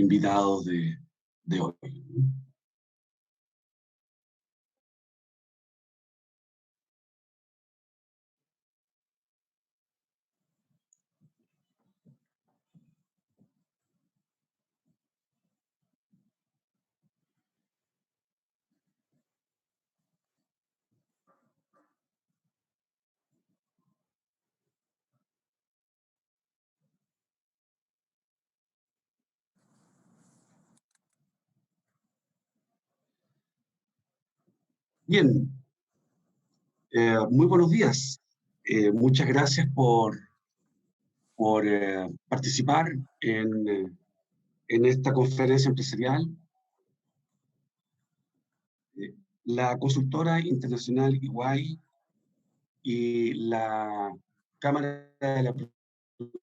invitados de hoy. Bien, muy buenos días. Muchas gracias por participar en esta conferencia empresarial. La consultora internacional EY y la Cámara de la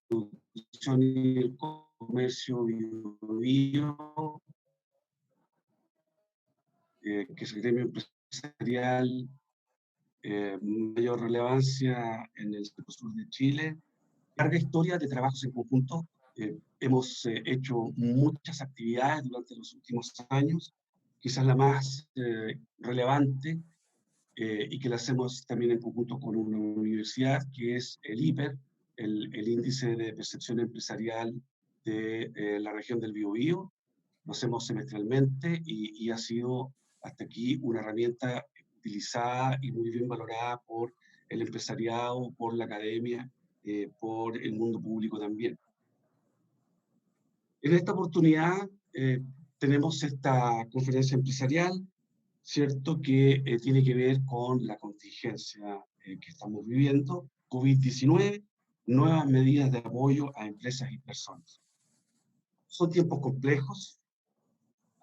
Producción y el Comercio Bio, que es el gremio empresarial mayor relevancia en el sur de Chile. Larga historia de trabajos en conjunto. Hemos hecho muchas actividades durante los últimos años, quizás la más relevante, y que la hacemos también en conjunto con una universidad, que es el IPER, el Índice de Percepción Empresarial de la región del Biobío. Lo hacemos semestralmente y ha sido hasta aquí una herramienta utilizada y muy bien valorada por el empresariado, por la academia, por el mundo público también. En esta oportunidad tenemos esta conferencia empresarial, cierto, que tiene que ver con la contingencia que estamos viviendo, COVID-19, nuevas medidas de apoyo a empresas y personas. Son tiempos complejos,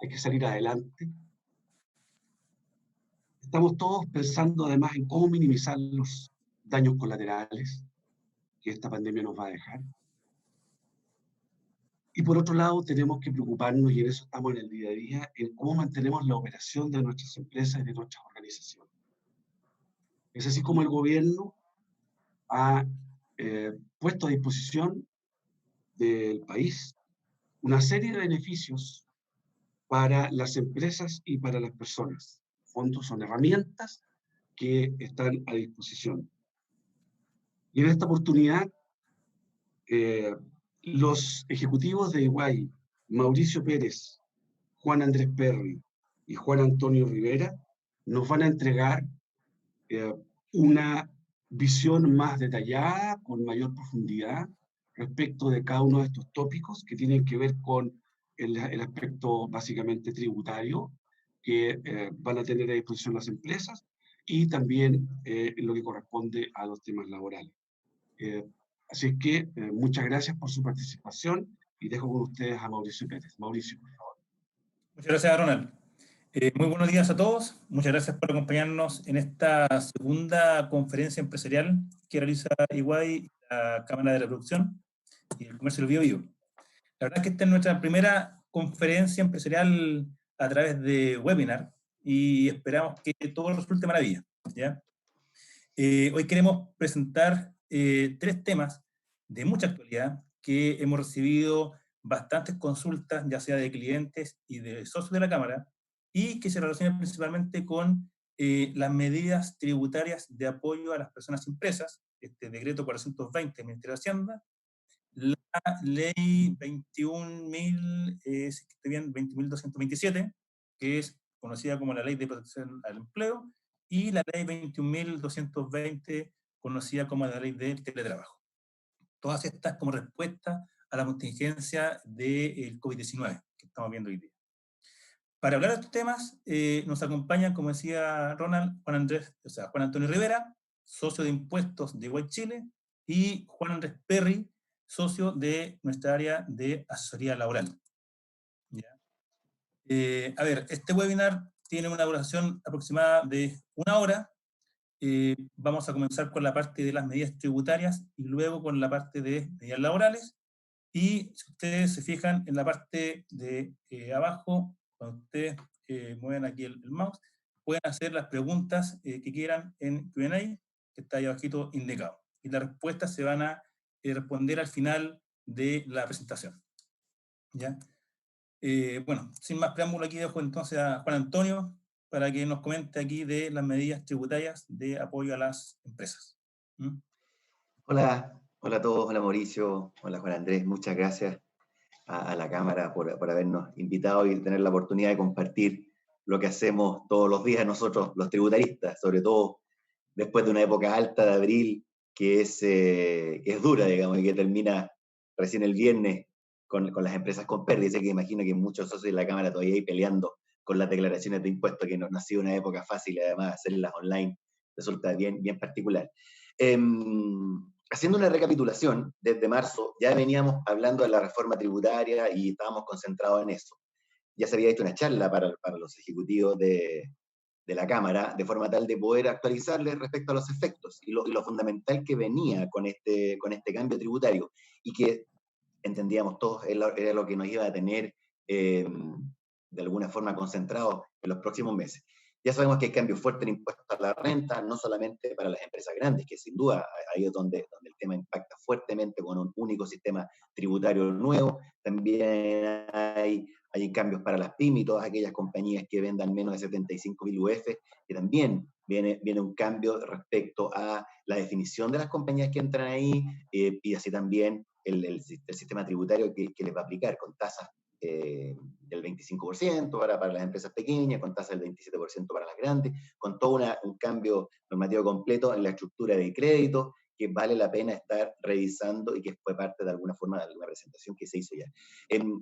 hay que salir adelante. Estamos todos pensando además en cómo minimizar los daños colaterales que esta pandemia nos va a dejar. Y por otro lado, tenemos que preocuparnos, y en eso estamos en el día a día, en cómo mantenemos la operación de nuestras empresas y de nuestras organizaciones. Es así como el gobierno ha puesto a disposición del país una serie de beneficios para las empresas y para las personas. Fondos son herramientas que están a disposición. Y en esta oportunidad, los ejecutivos de EY, Mauricio Pérez, Juan Andrés Perry y Juan Antonio Rivera, nos van a entregar una visión más detallada, con mayor profundidad, respecto de cada uno de estos tópicos que tienen que ver con el aspecto básicamente tributario que van a tener a disposición las empresas, y también en lo que corresponde a los temas laborales. Así es que muchas gracias por su participación y dejo con ustedes a Mauricio Pérez. Mauricio, por favor. Muchas gracias, Ronald. Muy buenos días a todos. Muchas gracias por acompañarnos en esta segunda conferencia empresarial que realiza EY, la Cámara de la Producción y el Comercio del Biobío. La verdad es que esta es nuestra primera conferencia empresarial a través de webinar y esperamos que todo resulte maravilla, ¿ya? Hoy queremos presentar tres temas de mucha actualidad que hemos recibido bastantes consultas, ya sea de clientes y de socios de la Cámara, y que se relacionan principalmente con las medidas tributarias de apoyo a las personas y empresas, este decreto 420 del Ministerio de Hacienda, la ley 21.000, si estoy bien, 20.227, que es conocida como la Ley de Protección al Empleo, y la ley 21.220, conocida como la Ley del Teletrabajo. Todas estas como respuesta a la contingencia del COVID-19 que estamos viendo hoy día. Para hablar de estos temas, nos acompañan, como decía Ronald, Juan Antonio Rivera, socio de impuestos de EY Chile, y Juan Andrés Perry, socio de nuestra área de asesoría laboral. ¿Ya? A ver, este webinar tiene una duración aproximada de 1 hora. Vamos a comenzar con la parte de las medidas tributarias y luego con la parte de medidas laborales. Y si ustedes se fijan en la parte de abajo, cuando ustedes mueven aquí el mouse, pueden hacer las preguntas que quieran en Q&A, que está ahí abajito indicado. Y las respuestas se van a responder al final de la presentación. ¿Ya? Bueno, sin más preámbulo, aquí dejo entonces a Juan Antonio para que nos comente aquí de las medidas tributarias de apoyo a las empresas. ¿Mm? Hola, hola a todos, hola Mauricio, hola Juan Andrés, muchas gracias a la Cámara por habernos invitado y tener la oportunidad de compartir lo que hacemos todos los días nosotros, los tributaristas, sobre todo después de una época alta de abril que es dura, digamos, y que termina recién el viernes con las empresas con pérdidas. Que imagino que muchos socios de la Cámara todavía ahí peleando con las declaraciones de impuestos, que no ha sido una época fácil, además hacerlas online resulta bien particular. Haciendo una recapitulación, desde marzo ya veníamos hablando de la reforma tributaria y estábamos concentrados en eso. Ya se había hecho una charla para los ejecutivos de la Cámara, de forma tal de poder actualizarles respecto a los efectos y lo fundamental que venía con este cambio tributario, y que entendíamos todos era lo que nos iba a tener de alguna forma concentrados en los próximos meses. Ya sabemos que hay cambios fuertes en impuestos a la renta, no solamente para las empresas grandes, que sin duda ahí es donde el tema impacta fuertemente con un único sistema tributario nuevo. También hay cambios para las pymes y todas aquellas compañías que vendan menos de 75.000 UF, que también viene un cambio respecto a la definición de las compañías que entran ahí, y así también el sistema tributario que les va a aplicar, con tasas del 25% para las empresas pequeñas, con tasas del 27% para las grandes, con todo un cambio normativo completo en la estructura de crédito, que vale la pena estar revisando y que fue parte de alguna forma de alguna presentación que se hizo ya.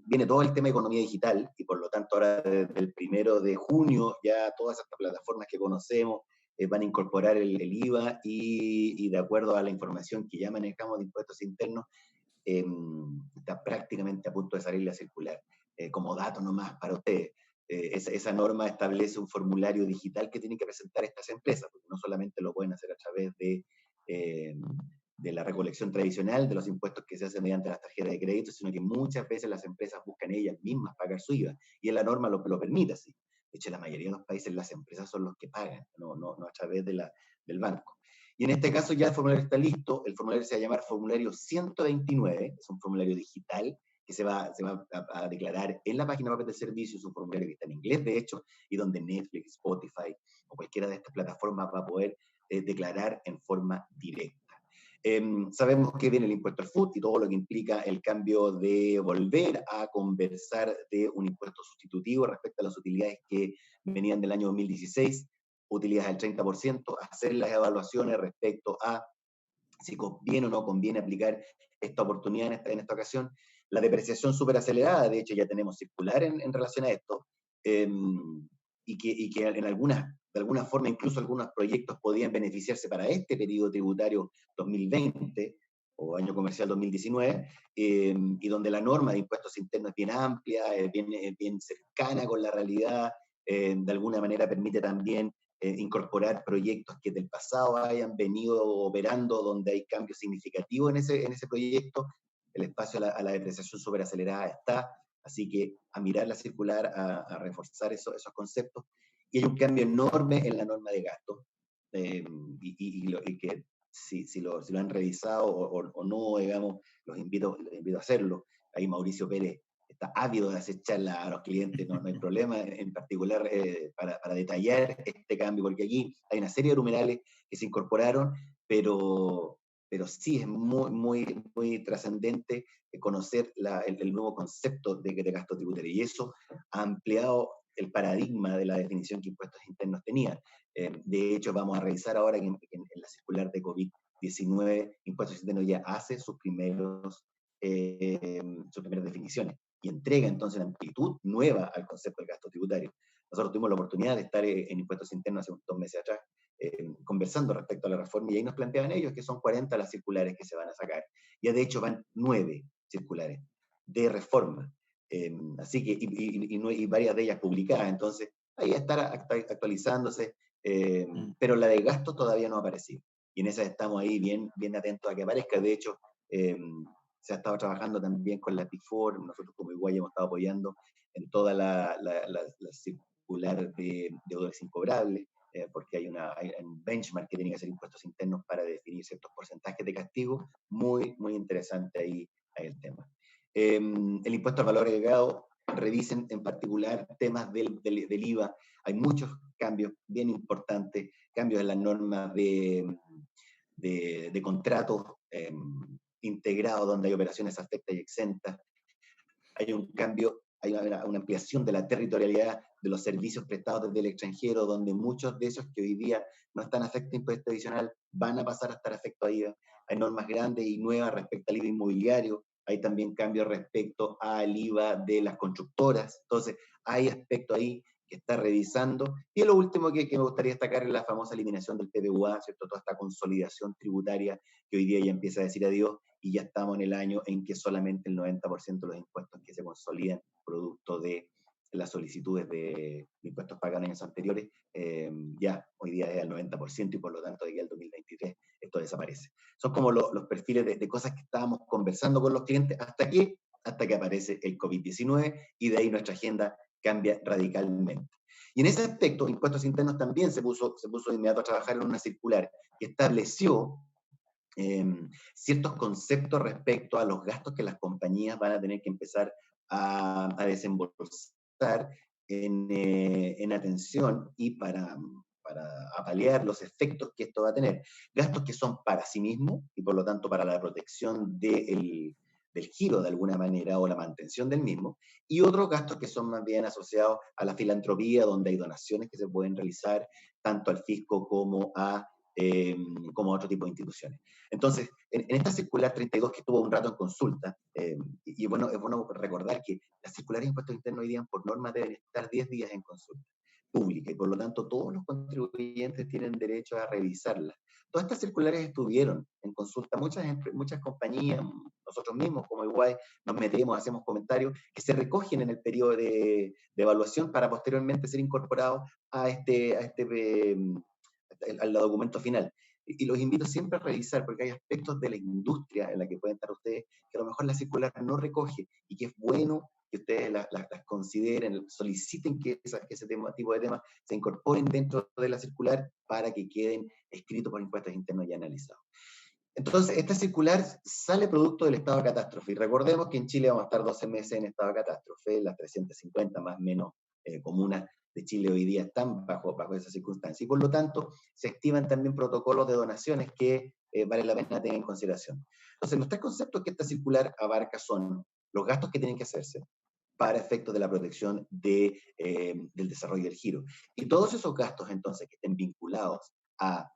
Viene todo el tema de economía digital, y por lo tanto ahora desde el 1 de junio ya todas estas plataformas que conocemos van a incorporar el IVA, y de acuerdo a la información que ya manejamos de impuestos internos, está prácticamente a punto de salir la circular. Como dato nomás para ustedes, esa norma establece un formulario digital que tienen que presentar estas empresas, porque no solamente lo pueden hacer a través de la recolección tradicional de los impuestos que se hacen mediante las tarjetas de crédito, sino que muchas veces las empresas buscan ellas mismas pagar su IVA, y la norma lo permite así. De hecho, en la mayoría de los países las empresas son los que pagan, no a través del banco. Y en este caso ya el formulario está listo. El formulario se va a llamar formulario 129, es un formulario digital que se va a declarar en la página web del servicio. Es un formulario que está en inglés, de hecho, y donde Netflix, Spotify o cualquiera de estas plataformas va a poder declarar en forma directa. Sabemos que viene el impuesto al FUT y todo lo que implica el cambio de volver a conversar de un impuesto sustitutivo respecto a las utilidades que venían del año 2016, utilidades del 30%, hacer las evaluaciones respecto a si conviene o no conviene aplicar esta oportunidad en esta ocasión. La depreciación súper acelerada, de hecho ya tenemos circular en relación a esto, y que de alguna forma incluso algunos proyectos podían beneficiarse para este periodo tributario 2020 o año comercial 2019, y donde la norma de impuestos internos es bien amplia, bien cercana con la realidad, de alguna manera permite también incorporar proyectos que del pasado hayan venido operando, donde hay cambios significativos en ese proyecto. El espacio a la depreciación superacelerada está, así que a mirar la circular, a reforzar esos conceptos. Y hay un cambio enorme en la norma de gasto, y que si lo han revisado o no, digamos, los invito a hacerlo. Ahí Mauricio Pérez está ávido de acechar a los clientes, no hay problema, en particular para detallar este cambio, porque aquí hay una serie de numerales que se incorporaron, pero sí es muy trascendente conocer el nuevo concepto de gasto tributario, y eso ha ampliado el paradigma de la definición que impuestos internos tenía. De hecho, vamos a revisar ahora que en la circular de COVID-19, impuestos internos ya hace sus primeras definiciones y entrega entonces una amplitud nueva al concepto del gasto tributario. Nosotros tuvimos la oportunidad de estar en impuestos internos hace 2 meses atrás, conversando respecto a la reforma, y ahí nos planteaban ellos que son 40 las circulares que se van a sacar. Ya de hecho van 9 circulares de reforma, así que, y varias de ellas publicadas, entonces ahí estar actualizándose, pero la de gasto todavía no ha aparecido, y en esa estamos ahí bien atentos a que aparezca. De hecho, se ha estado trabajando también con la Big Four. Nosotros como Iguay hemos estado apoyando en toda la circular de deudores incobrables, porque hay un benchmark que tiene que hacer impuestos internos para definir ciertos porcentajes de castigo. Muy interesante ahí el tema. El impuesto al valor agregado revisen en particular temas del IVA. Hay muchos cambios bien importantes, cambios en las normas de contratos integrados donde hay operaciones afectas y exentas. Hay un cambio, hay una ampliación de la territorialidad de los servicios prestados desde el extranjero, donde muchos de esos que hoy día no están afectos a impuesto adicional van a pasar a estar afectos a IVA. Hay normas grandes y nuevas respecto al IVA inmobiliario. Hay también cambios respecto al IVA de las constructoras. Entonces, hay aspectos ahí que está revisando. Y lo último que me gustaría destacar es la famosa eliminación del PPUA, ¿cierto? Toda esta consolidación tributaria que hoy día ya empieza a decir adiós, y ya estamos en el año en que solamente el 90% de los impuestos que se consolidan producto de las solicitudes de impuestos pagados en años anteriores, ya hoy día es el 90% y por lo tanto de aquí al 2023 esto desaparece. Son como los perfiles de cosas que estábamos conversando con los clientes hasta que aparece el COVID-19 y de ahí nuestra agenda cambia radicalmente. Y en ese aspecto, Impuestos Internos también se puso de inmediato a trabajar en una circular que estableció ciertos conceptos respecto a los gastos que las compañías van a tener que empezar a desembolsar en atención y para paliar los efectos que esto va a tener. Gastos que son para sí mismos y por lo tanto para la protección del giro de alguna manera o la mantención del mismo, y otros gastos que son más bien asociados a la filantropía, donde hay donaciones que se pueden realizar tanto al fisco como a otro tipo de instituciones. Entonces, en esta circular 32 que estuvo un rato en consulta, y bueno, es bueno recordar que las circulares de impuestos internos hoy día por norma deben estar 10 días en consulta pública y por lo tanto todos los contribuyentes tienen derecho a revisarlas. Todas estas circulares estuvieron en consulta, muchas compañías, nosotros mismos como Iguay nos metemos, hacemos comentarios que se recogen en el periodo de evaluación para posteriormente ser incorporados al documento final. Y los invito siempre a revisar, porque hay aspectos de la industria en la que pueden estar ustedes que a lo mejor la circular no recoge y que es bueno que ustedes las consideren, soliciten que ese tipo de temas se incorporen dentro de la circular para que queden escritos por Impuestos Internos y analizados. Entonces, esta circular sale producto del estado de catástrofe. Y recordemos que en Chile vamos a estar 12 meses en estado de catástrofe, las 350 más o menos comunas de Chile hoy día están bajo esas circunstancias. Y por lo tanto, se activan también protocolos de donaciones que vale la pena tener en consideración. Entonces, los tres conceptos que esta circular abarca son los gastos que tienen que hacerse para efectos de la protección del desarrollo del giro. Y todos esos gastos, entonces, que estén vinculados a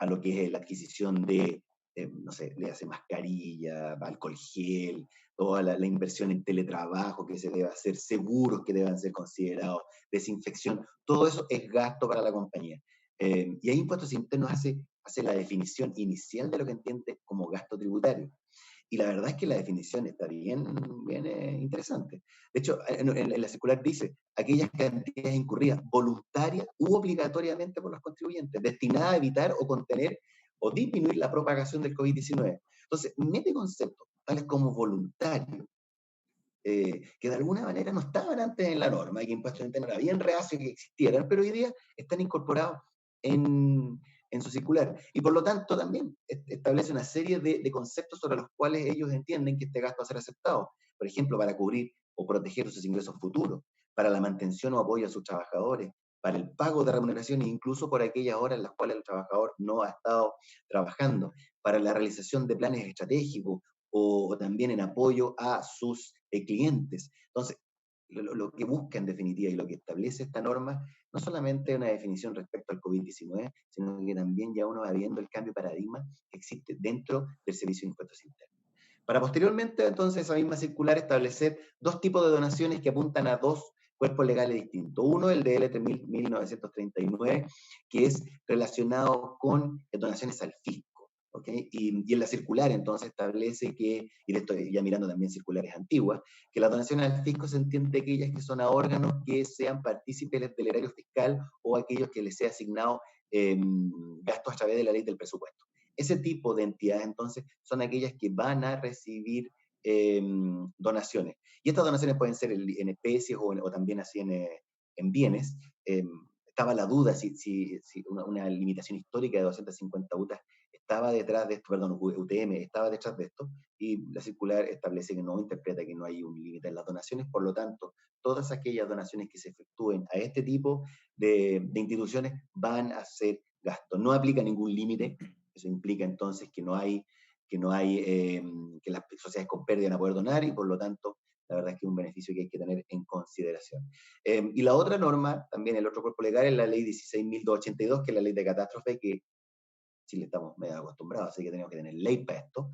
lo que es la adquisición de, no sé, le hace mascarilla, alcohol gel, toda la inversión en teletrabajo que se debe hacer, seguros que deban ser considerados, desinfección, todo eso es gasto para la compañía. Y ahí Impuestos Internos hace la definición inicial de lo que entiende como gasto tributario. Y la verdad es que la definición está bien interesante. De hecho, en la circular dice, aquellas cantidades incurridas voluntarias u obligatoriamente por los contribuyentes, destinadas a evitar o contener o disminuir la propagación del COVID-19. Entonces, mete conceptos tales como voluntario, que de alguna manera no estaban antes en la norma, y que Impuestos Internos era bien reacio que existieran, pero hoy día están incorporados en su circular. Y por lo tanto también establece una serie de conceptos sobre los cuales ellos entienden que este gasto va a ser aceptado. Por ejemplo, para cubrir o proteger sus ingresos futuros, para la mantención o apoyo a sus trabajadores, para el pago de remuneraciones, incluso por aquellas horas en las cuales el trabajador no ha estado trabajando, para la realización de planes estratégicos o también en apoyo a sus clientes. Entonces, lo que busca en definitiva y lo que establece esta norma no solamente una definición respecto al COVID-19, sino que también ya uno va viendo el cambio de paradigma que existe dentro del Servicio de Impuestos Internos. Para posteriormente, entonces, esa misma circular establecer dos tipos de donaciones que apuntan a dos cuerpos legales distintos. Uno, el de LT 1939, que es relacionado con donaciones al fisco. ¿Okay? Y en la circular entonces establece que, y de esto ya mirando también circulares antiguas, que las donaciones al fisco se entiende aquellas que son a órganos que sean partícipes del erario fiscal o aquellos que les sea asignado gastos a través de la ley del presupuesto. Ese tipo de entidades entonces son aquellas que van a recibir donaciones. Y estas donaciones pueden ser en especies o también así en bienes. Estaba la duda si una limitación histórica de 250 UTAs estaba detrás de esto, perdón, UTM estaba detrás de esto, y la circular establece que no interpreta que no hay un límite en las donaciones, por lo tanto, todas aquellas donaciones que se efectúen a este tipo de instituciones van a ser gastos. No aplica ningún límite, eso implica entonces que que las sociedades con pérdida van a poder donar, y por lo tanto, la verdad es que es un beneficio que hay que tener en consideración. Y la otra norma, también el otro cuerpo legal, es la ley 16.282, que es la ley de catástrofe, que Chile estamos medio acostumbrados, así que tenemos que tener ley para esto.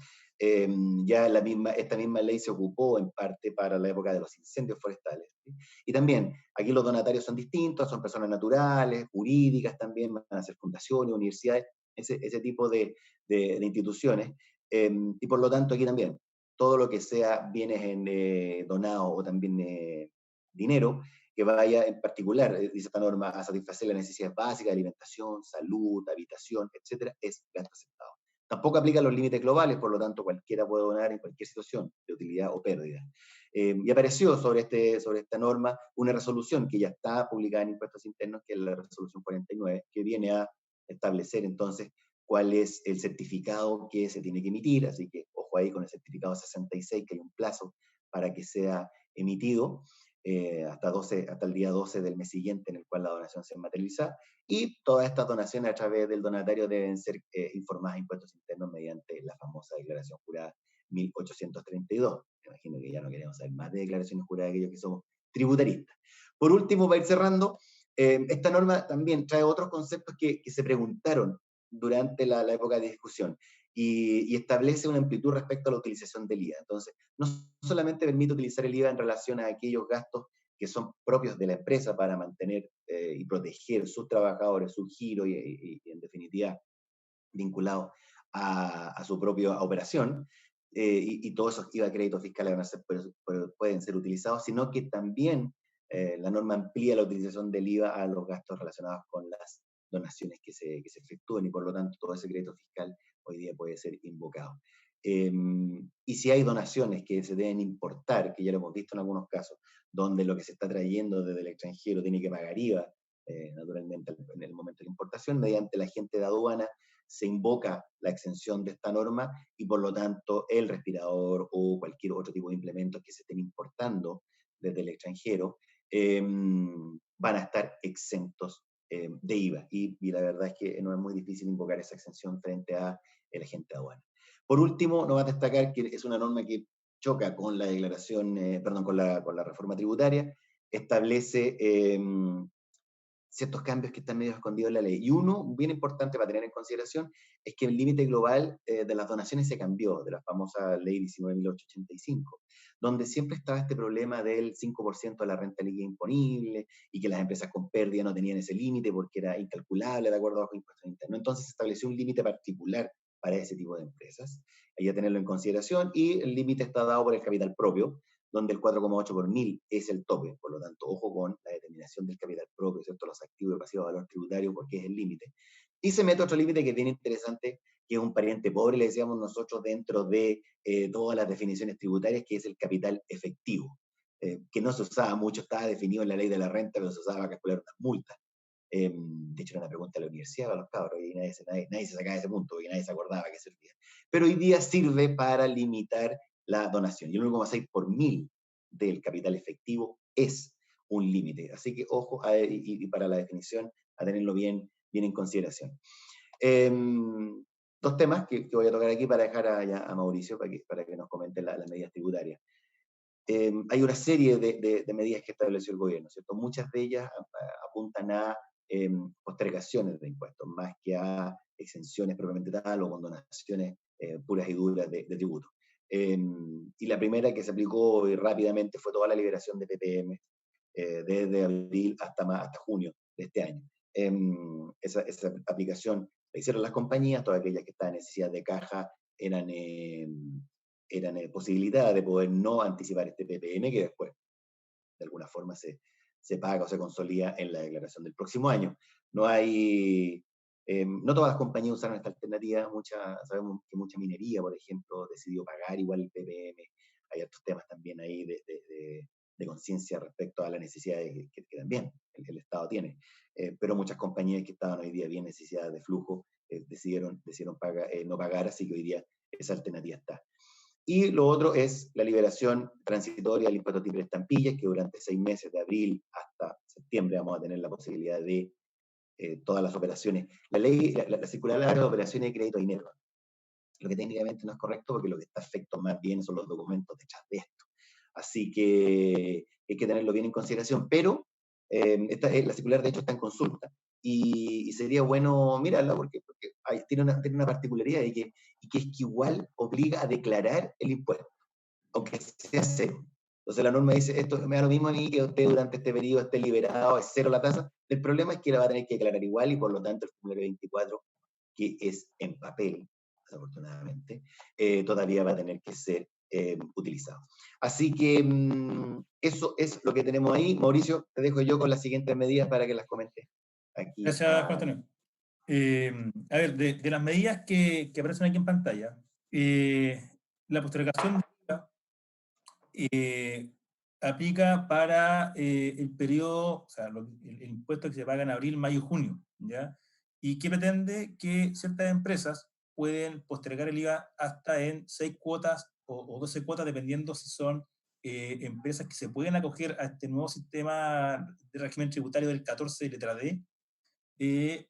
Ya esta misma ley se ocupó en parte para la época de los incendios forestales, ¿sí? Y también, aquí los donatarios son distintos, son personas naturales, jurídicas también, van a ser fundaciones, universidades, ese tipo de instituciones. Y por lo tanto, aquí también, todo lo que sea bienes donados o también dinero, que vaya en particular, dice esta norma, a satisfacer las necesidades básicas de alimentación, salud, habitación, etcétera, es gasto aceptado. Tampoco aplica los límites globales, por lo tanto cualquiera puede donar en cualquier situación de utilidad o pérdida. Y apareció sobre esta norma una resolución que ya está publicada en Impuestos Internos, que es la resolución 49, que viene a establecer entonces cuál es el certificado que se tiene que emitir, así que ojo ahí con el certificado 66, que hay un plazo para que sea emitido, hasta el día 12 del mes siguiente en el cual la donación se materializa, y todas estas donaciones a través del donatario deben ser informadas a Impuestos Internos mediante la famosa declaración jurada 1832. Me imagino que ya no queremos saber más de declaraciones juradas de aquellos que somos tributaristas. Por último, para ir cerrando, esta norma también trae otros conceptos que se preguntaron durante la época de discusión, y establece una amplitud respecto a la utilización del IVA. Entonces, no solamente permite utilizar el IVA en relación a aquellos gastos que son propios de la empresa para mantener y proteger sus trabajadores, su giro y en definitiva vinculado a su propia operación, y todos esos IVA créditos fiscales pueden ser utilizados, sino que también la norma amplía la utilización del IVA a los gastos relacionados con las donaciones que se efectúen, y por lo tanto todo ese crédito fiscal hoy día puede ser invocado. Y si hay donaciones que se deben importar, que ya lo hemos visto en algunos casos, donde lo que se está trayendo desde el extranjero tiene que pagar IVA, naturalmente en el momento de la importación, mediante la agente de aduana se invoca la exención de esta norma, y por lo tanto el respirador o cualquier otro tipo de implementos que se estén importando desde el extranjero van a estar exentos de IVA, y la verdad es que no es muy difícil invocar esa exención frente a el agente de aduana. Por último, nos va a destacar que es una norma que choca con la declaración, con la reforma tributaria, establece ciertos cambios que están medio escondidos en la ley. Y uno, bien importante para tener en consideración, es que el límite global de las donaciones se cambió, de la famosa ley 19.885, donde siempre estaba este problema del 5% de la renta líquida imponible, y que las empresas con pérdida no tenían ese límite porque era incalculable de acuerdo a los impuestos internos. Entonces se estableció un límite particular para ese tipo de empresas. Hay que tenerlo en consideración, y el límite está dado por el capital propio, donde el 4,8 por mil es el tope. Por lo tanto, ojo con la determinación del capital propio, ¿cierto? Los activos y pasivos de valor tributario, porque es el límite. Y se mete otro límite que es bien interesante, que es un pariente pobre, le decíamos nosotros, dentro de todas las definiciones tributarias, que es el capital efectivo, que no se usaba mucho, estaba definido en la ley de la renta, pero se usaba para calcular unas multas. De hecho, era una pregunta de la universidad para los cabros, y nadie se sacaba ese punto, porque nadie se acordaba que servía. Pero hoy día sirve para limitar la donación, y el 1,6 por mil del capital efectivo es un límite. Así que ojo, y para la definición, a tenerlo bien en consideración. Dos temas que voy a tocar aquí para dejar a Mauricio para que nos comente las medidas tributarias. Hay una serie de medidas que estableció el gobierno, ¿cierto? Muchas de ellas apuntan a postergaciones de impuestos, más que a exenciones propiamente tal o condonaciones puras y duras de tributo. Y la primera que se aplicó rápidamente fue toda la liberación de PPM desde abril hasta junio de este año. Esa aplicación la hicieron las compañías, todas aquellas que estaban en necesidad de caja eran posibilidad de poder no anticipar este PPM, que después de alguna forma se paga o se consolida en la declaración del próximo año. No todas las compañías usaron esta alternativa, sabemos que mucha minería, por ejemplo, decidió pagar igual el PPM. Hay otros temas también ahí de conciencia respecto a la necesidad que también el Estado tiene. Pero muchas compañías que estaban hoy día bien necesitadas de flujo decidieron no pagar, así que hoy día esa alternativa está. Y lo otro es la liberación transitoria del impuesto triple estampillas, que durante 6 meses, de abril hasta septiembre, vamos a tener la posibilidad de todas las operaciones. La circular habla de operaciones de crédito a dinero, lo que técnicamente no es correcto, porque lo que está afecto más bien son los documentos detrás de esto. Así que hay que tenerlo bien en consideración, pero la circular de hecho está en consulta, y sería bueno mirarla, porque tiene una particularidad, y que es que igual obliga a declarar el impuesto, aunque sea cero. Entonces la norma dice, esto me da lo mismo a mí que usted durante este periodo esté liberado, es cero la tasa. El problema es que la va a tener que declarar igual, y por lo tanto el formulario 24, que es en papel, desafortunadamente, todavía va a tener que ser utilizado. Así que eso es lo que tenemos ahí. Mauricio, te dejo yo con las siguientes medidas para que las comentes aquí. Gracias, Juan Antonio. A ver, de las medidas que aparecen aquí en pantalla, la postergación aplica para el periodo, o sea, el impuesto que se paga en abril, mayo y junio, ¿ya? Y que pretende que ciertas empresas pueden postergar el IVA hasta en 6 cuotas o 12 cuotas, dependiendo si son empresas que se pueden acoger a este nuevo sistema de régimen tributario del 14 letra D,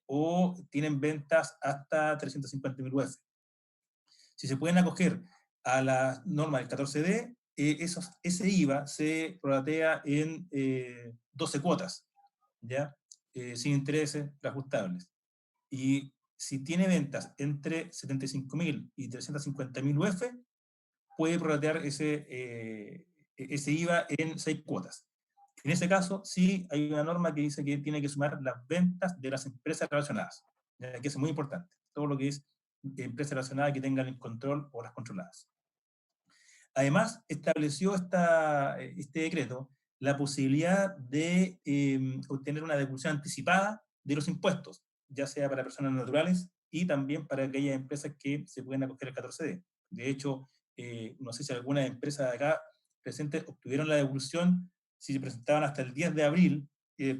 o tienen ventas hasta 350.000 UF. Si se pueden acoger a la norma del 14D, ese IVA se prorratea en 12 cuotas, ¿ya? Sin intereses reajustables. Y si tiene ventas entre 75.000 y 350.000 UF, puede prorratear ese IVA en 6 cuotas. En ese caso, sí hay una norma que dice que tiene que sumar las ventas de las empresas relacionadas, ¿ya? Que es muy importante. Todo lo que es empresas relacionadas que tengan el control o las controladas. Además, estableció este decreto la posibilidad de obtener una devolución anticipada de los impuestos, ya sea para personas naturales y también para aquellas empresas que se pueden acoger al 14D. De hecho, no sé si algunas empresas de acá presentes obtuvieron la devolución, si se presentaban hasta el 10 de abril,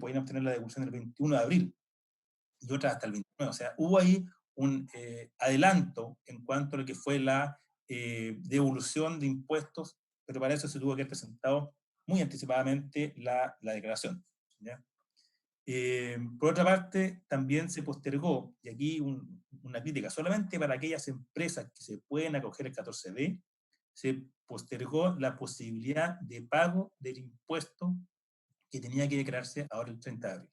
podían obtener la devolución el 21 de abril, y otras hasta el 29. O sea, hubo ahí un adelanto en cuanto a lo que fue la devolución de impuestos, pero para eso se tuvo que haber presentado muy anticipadamente la declaración, ¿ya? Por otra parte, también se postergó, y aquí una crítica, solamente para aquellas empresas que se pueden acoger el 14D, se postergó la posibilidad de pago del impuesto que tenía que declararse ahora el 30 de abril.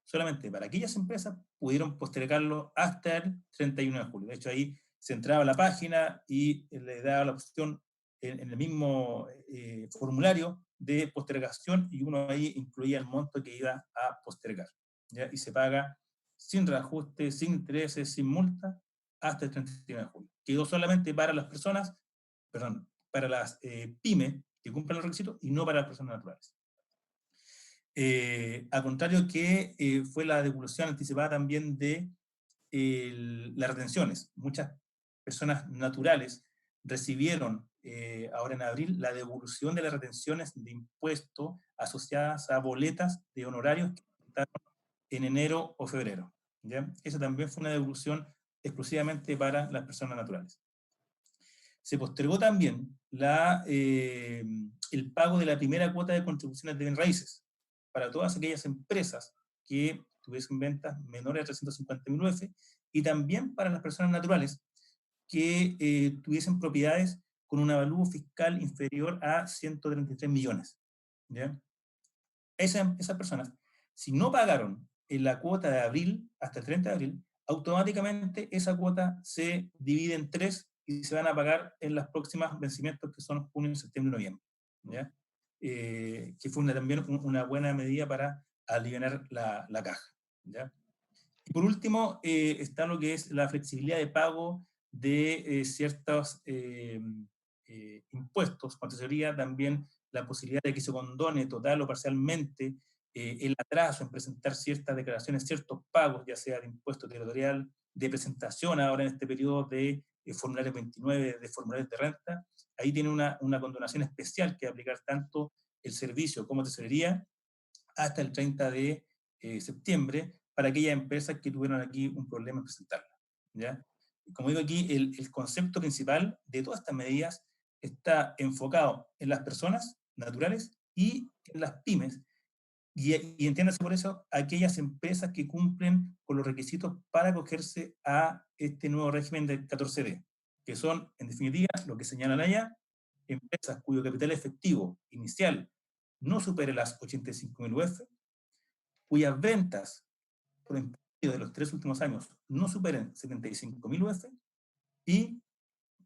Solamente para aquellas empresas pudieron postergarlo hasta el 31 de julio. De hecho, ahí se entraba a la página y le daba la opción en el mismo formulario de postergación, y uno ahí incluía el monto que iba a postergar, ¿ya? Y se paga sin reajuste, sin intereses, sin multa, hasta el 31 de julio. Quedó solamente para las personas, perdón, para las pymes que cumplen los requisitos, y no para las personas naturales. Al contrario que fue la devolución anticipada también de las retenciones. Muchas personas naturales recibieron ahora en abril la devolución de las retenciones de impuestos asociadas a boletas de honorarios que presentaron en enero o febrero, ¿ya? Esa también fue una devolución exclusivamente para las personas naturales. Se postergó también el pago de la primera cuota de contribuciones de bienes raíces para todas aquellas empresas que tuviesen ventas menores a 350.000 UF, y también para las personas naturales que tuviesen propiedades con un avalúo fiscal inferior a 133 millones. ¿Ya? Esas personas, si no pagaron en la cuota de abril hasta el 30 de abril, automáticamente esa cuota se divide en 3 y se van a pagar en los próximos vencimientos, que son junio, septiembre y noviembre, ¿ya? Que fue también una buena medida para aliviar la caja, ¿ya? Y por último, está lo que es la flexibilidad de pago de ciertos impuestos, cuando sería también la posibilidad de que se condone total o parcialmente el atraso en presentar ciertas declaraciones, ciertos pagos, ya sea de impuesto territorial, de presentación ahora en este periodo de formularios 29, de formularios de renta. Ahí tiene una condonación especial que aplicar tanto el servicio como tesorería hasta el 30 de septiembre, para aquellas empresas que tuvieron aquí un problema en presentarla, ¿ya? Como digo aquí, el concepto principal de todas estas medidas está enfocado en las personas naturales y en las pymes, y entiéndase por eso aquellas empresas que cumplen con los requisitos para acogerse a este nuevo régimen del 14D, que son, en definitiva, lo que señalan allá, empresas cuyo capital efectivo inicial no supere las 85.000 UF, cuyas ventas por en promedio de los 3 últimos años no superen 75.000 UF, y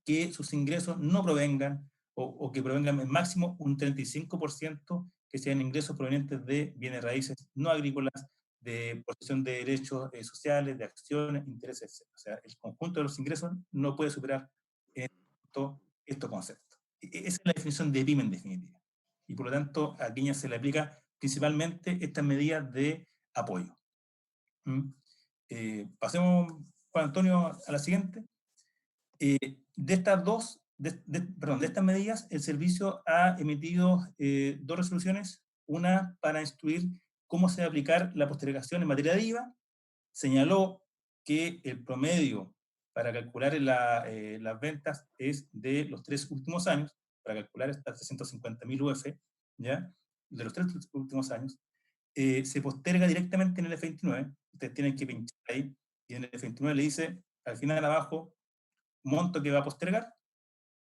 que sus ingresos no provengan, o que provengan en máximo un 35%, que sean ingresos provenientes de bienes raíces no agrícolas, de posesión de derechos sociales, de acciones, intereses, etc. O sea, el conjunto de los ingresos no puede superar estos conceptos. Esa es la definición de PYME en definitiva. Y por lo tanto, a Kenia se le aplica principalmente estas medidas de apoyo. Pasemos, Juan Antonio, a la siguiente. De estas medidas, el servicio ha emitido 2 resoluciones, una para instruir cómo se va a aplicar la postergación en materia de IVA, señaló que el promedio para calcular las ventas es de los 3 últimos años, para calcular estas 350.000 UF, ¿ya? De los 3 últimos años, se posterga directamente en el F29, ustedes tienen que pinchar ahí, y en el F29 le dice, al final abajo, monto que va a postergar,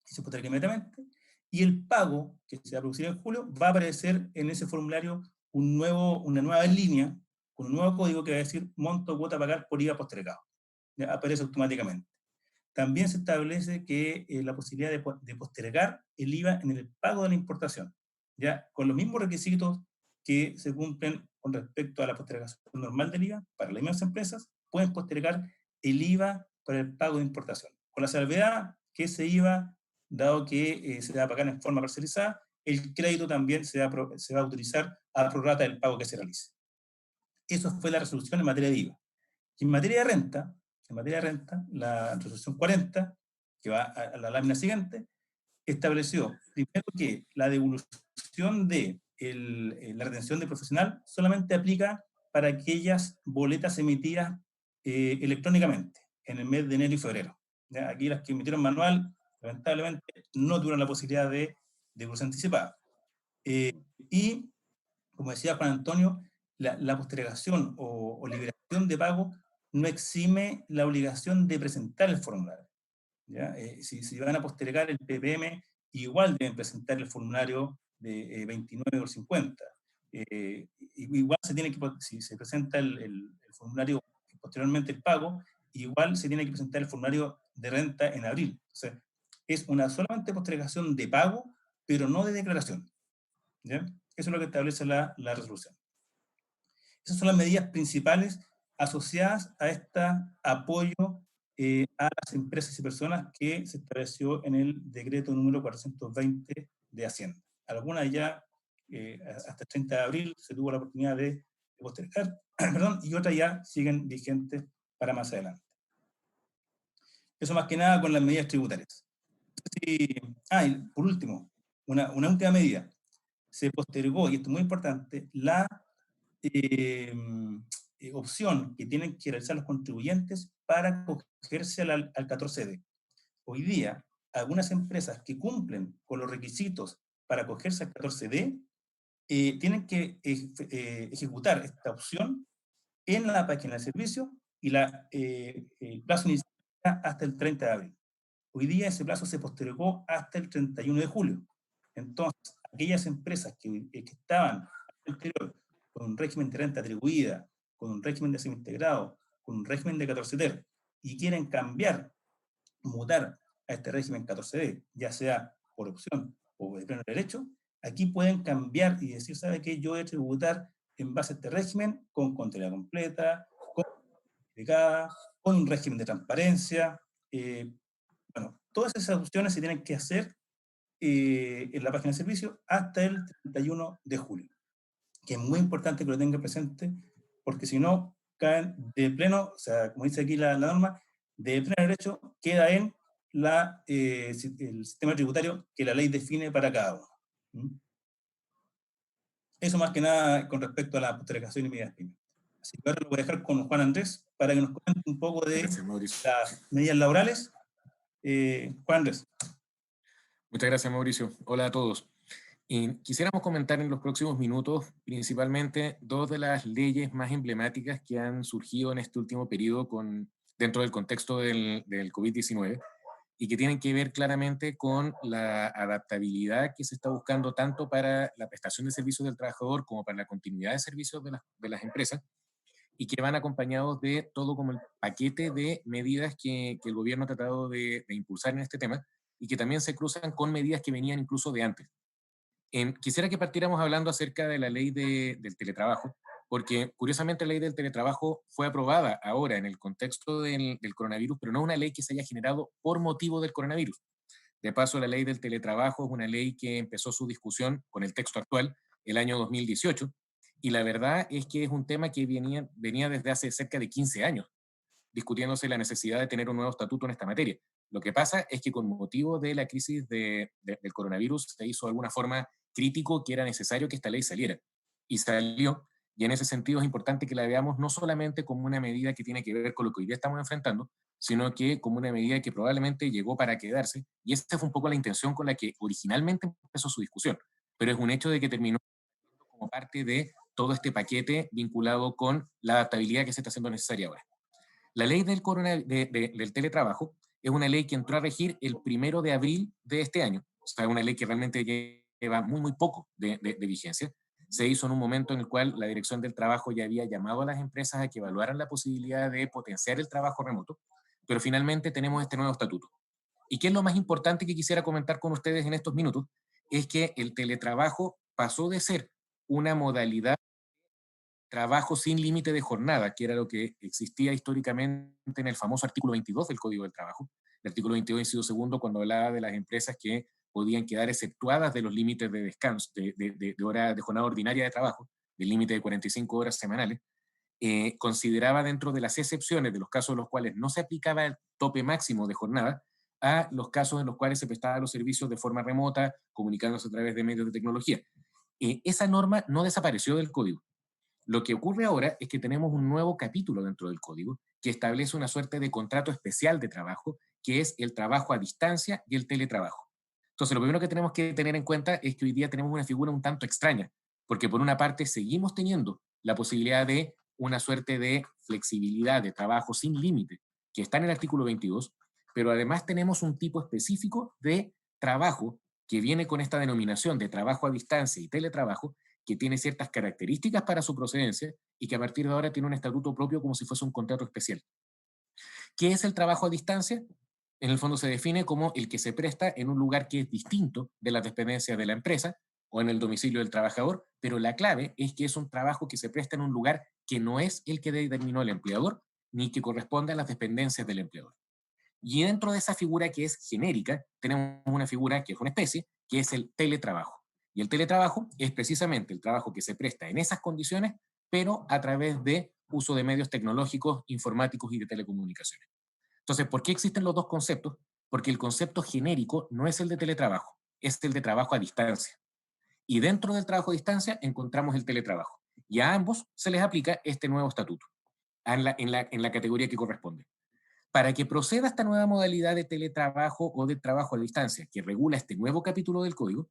y se posterga inmediatamente, y el pago que se va a producir en julio va a aparecer en ese formulario una nueva línea, con un nuevo código que va a decir monto cuota a pagar por IVA postergado. ¿Ya? Aparece automáticamente. También se establece que la posibilidad de postergar el IVA en el pago de la importación, ya con los mismos requisitos que se cumplen con respecto a la postergación normal del IVA. Para las mismas empresas pueden postergar el IVA para el pago de importación, con la salvedad que ese IVA, dado que se va a pagar en forma parcializada, el crédito también se va a utilizar a prorrata del pago que se realice. Eso fue la resolución en materia de IVA. Y en materia de renta, la resolución 40, que va a la lámina siguiente, estableció primero que la devolución de la retención de profesional solamente aplica para aquellas boletas emitidas electrónicamente en el mes de enero y febrero. ¿Ya? Aquí las que emitieron manual, lamentablemente, no tuvieron la posibilidad de devolución anticipada. Y, como decía Juan Antonio, la postergación o liberación de pago no exime la obligación de presentar el formulario. ¿Ya? Si van a postergar el PPM, igual deben presentar el formulario de 29 o 50. Igual se tiene que, si se presenta el formulario posteriormente el pago, igual se tiene que presentar el formulario de renta en abril. O sea, es una solamente postergación de pago, pero no de declaración. ¿Ya? Eso es lo que establece la resolución. Esas son las medidas principales asociadas a este apoyo a las empresas y personas que se estableció en el decreto número 420 de Hacienda. Algunas ya, hasta el 30 de abril, se tuvo la oportunidad de postergar, perdón, y otras ya siguen vigentes para más adelante. Eso más que nada con las medidas tributarias. Y por último, una última medida. Se postergó, y esto es muy importante, la opción que tienen que realizar los contribuyentes para acogerse al 14D. Hoy día, algunas empresas que cumplen con los requisitos para acogerse al 14D tienen que ejecutar esta opción en la página del servicio, y el plazo inicial hasta el 30 de abril. Hoy día ese plazo se postergó hasta el 31 de julio. Entonces, aquellas empresas que estaban anterior con un régimen de renta atribuida, con un régimen de semi-integrado, con un régimen de 14D, y quieren cambiar, mutar a este régimen 14D, ya sea por opción o de pleno derecho, aquí pueden cambiar y decir, ¿sabe qué? Yo voy a tributar en base a este régimen con contabilidad completa, con certificada, con un régimen de transparencia. Bueno, todas esas opciones se tienen que hacer en la página de servicio hasta el 31 de julio. Que es muy importante que lo tenga presente, porque si no, caen de pleno, o sea, como dice aquí la norma, de pleno derecho queda en el sistema tributario que la ley define para cada uno. Eso más que nada con respecto a la postergación y medidas pymes. Así que ahora lo voy a dejar con Juan Andrés para que nos cuente un poco de Gracias, Mauricio. las medidas laborales. Juan Andrés. Muchas gracias, Mauricio. Hola a todos. Quisiéramos comentar en los próximos minutos principalmente dos de las leyes más emblemáticas que han surgido en este último periodo dentro del contexto del COVID-19 y que tienen que ver claramente con la adaptabilidad que se está buscando tanto para la prestación de servicios del trabajador como para la continuidad de servicios de las empresas, y que van acompañados de todo como el paquete de medidas que el gobierno ha tratado de impulsar en este tema y que también se cruzan con medidas que venían incluso de antes. Quisiera que partiéramos hablando acerca de la ley del teletrabajo, porque curiosamente la ley del teletrabajo fue aprobada ahora en el contexto del coronavirus, pero no es una ley que se haya generado por motivo del coronavirus. De paso, la ley del teletrabajo es una ley que empezó su discusión con el texto actual el año 2018, y la verdad es que es un tema que venía desde hace cerca de 15 años, discutiéndose la necesidad de tener un nuevo estatuto en esta materia. Lo que pasa es que con motivo de la crisis del coronavirus se hizo de alguna forma crítico que era necesario que esta ley saliera. Y salió, y en ese sentido es importante que la veamos no solamente como una medida que tiene que ver con lo que hoy día estamos enfrentando, sino que como una medida que probablemente llegó para quedarse, y esta fue un poco la intención con la que originalmente empezó su discusión, pero es un hecho de que terminó como parte de todo este paquete vinculado con la adaptabilidad que se está haciendo necesaria ahora. La ley del teletrabajo es una ley que entró a regir el 1 de abril de este año. O sea, una ley que realmente lleva muy poco de vigencia. Se hizo en un momento en el cual la Dirección del Trabajo ya había llamado a las empresas a que evaluaran la posibilidad de potenciar el trabajo remoto, pero finalmente tenemos este nuevo estatuto. ¿Y qué es lo más importante que quisiera comentar con ustedes en estos minutos? Es que el teletrabajo pasó de ser una modalidad trabajo sin límite de jornada, que era lo que existía históricamente en el famoso artículo 22 del Código del Trabajo. El artículo 22, inciso segundo, cuando hablaba de las empresas que podían quedar exceptuadas de los límites de descanso, de jornada ordinaria de trabajo, del límite de 45 horas semanales, consideraba dentro de las excepciones de los casos en los cuales no se aplicaba el tope máximo de jornada a los casos en los cuales se prestaban los servicios de forma remota, comunicándose a través de medios de tecnología. Esa norma no desapareció del código. Lo que ocurre ahora es que tenemos un nuevo capítulo dentro del código que establece una suerte de contrato especial de trabajo, que es el trabajo a distancia y el teletrabajo. Entonces, lo primero que tenemos que tener en cuenta es que hoy día tenemos una figura un tanto extraña, porque por una parte seguimos teniendo la posibilidad de una suerte de flexibilidad de trabajo sin límite, que está en el artículo 22, pero además tenemos un tipo específico de trabajo que viene con esta denominación de trabajo a distancia y teletrabajo, que tiene ciertas características para su procedencia y que a partir de ahora tiene un estatuto propio como si fuese un contrato especial. ¿Qué es el trabajo a distancia? En el fondo se define como el que se presta en un lugar que es distinto de las dependencias de la empresa o en el domicilio del trabajador, pero la clave es que es un trabajo que se presta en un lugar que no es el que determinó el empleador ni que corresponde a las dependencias del empleador. Y dentro de esa figura que es genérica, tenemos una figura que es una especie, que es el teletrabajo. Y el teletrabajo es precisamente el trabajo que se presta en esas condiciones, pero a través de uso de medios tecnológicos, informáticos y de telecomunicaciones. Entonces, ¿por qué existen los dos conceptos? Porque el concepto genérico no es el de teletrabajo, es el de trabajo a distancia. Y dentro del trabajo a distancia encontramos el teletrabajo. Y a ambos se les aplica este nuevo estatuto, en la categoría que corresponde. Para que proceda esta nueva modalidad de teletrabajo o de trabajo a distancia que regula este nuevo capítulo del código,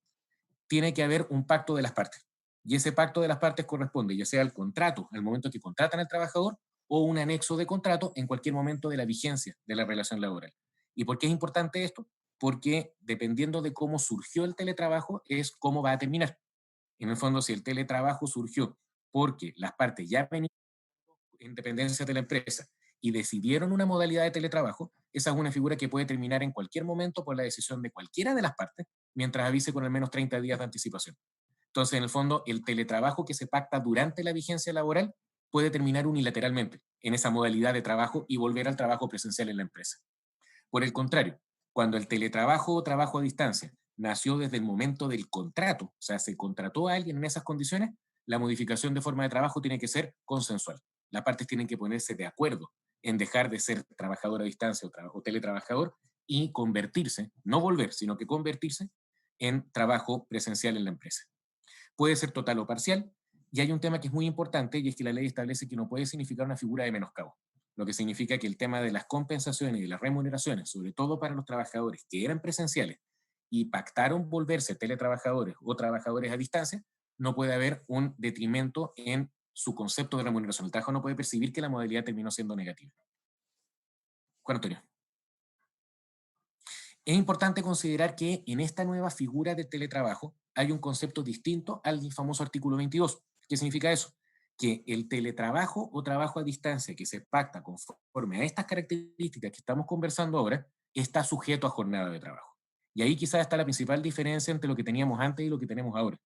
tiene que haber un pacto de las partes. Y ese pacto de las partes corresponde ya sea al contrato, al momento que contratan al trabajador, o un anexo de contrato en cualquier momento de la vigencia de la relación laboral. ¿Y por qué es importante esto? Porque dependiendo de cómo surgió el teletrabajo, es cómo va a terminar. En el fondo, si el teletrabajo surgió porque las partes ya venían en dependencia de la empresa y decidieron una modalidad de teletrabajo, esa es una figura que puede terminar en cualquier momento por la decisión de cualquiera de las partes, mientras avise con al menos 30 días de anticipación. Entonces, en el fondo, el teletrabajo que se pacta durante la vigencia laboral puede terminar unilateralmente en esa modalidad de trabajo y volver al trabajo presencial en la empresa. Por el contrario, cuando el teletrabajo o trabajo a distancia nació desde el momento del contrato, o sea, se contrató a alguien en esas condiciones, la modificación de forma de trabajo tiene que ser consensual. Las partes tienen que ponerse de acuerdo en dejar de ser trabajador a distancia o teletrabajador y convertirse, no volver, sino que convertirse en trabajo presencial en la empresa. Puede ser total o parcial, Y hay un tema que es muy importante, y es que la ley establece que no puede significar una figura de menoscabo, lo que significa que el tema de las compensaciones y de las remuneraciones, sobre todo para los trabajadores que eran presenciales y pactaron volverse teletrabajadores o trabajadores a distancia, no puede haber un detrimento en su concepto de remuneración. El trabajo no puede percibir que la modalidad terminó siendo negativa. Juan Antonio. Es importante considerar que en esta nueva figura de teletrabajo hay un concepto distinto al famoso artículo 22. ¿Qué significa eso? Que el teletrabajo o trabajo a distancia que se pacta conforme a estas características que estamos conversando ahora está sujeto a jornada de trabajo. Y ahí quizás está la principal diferencia entre lo que teníamos antes y lo que tenemos ahora.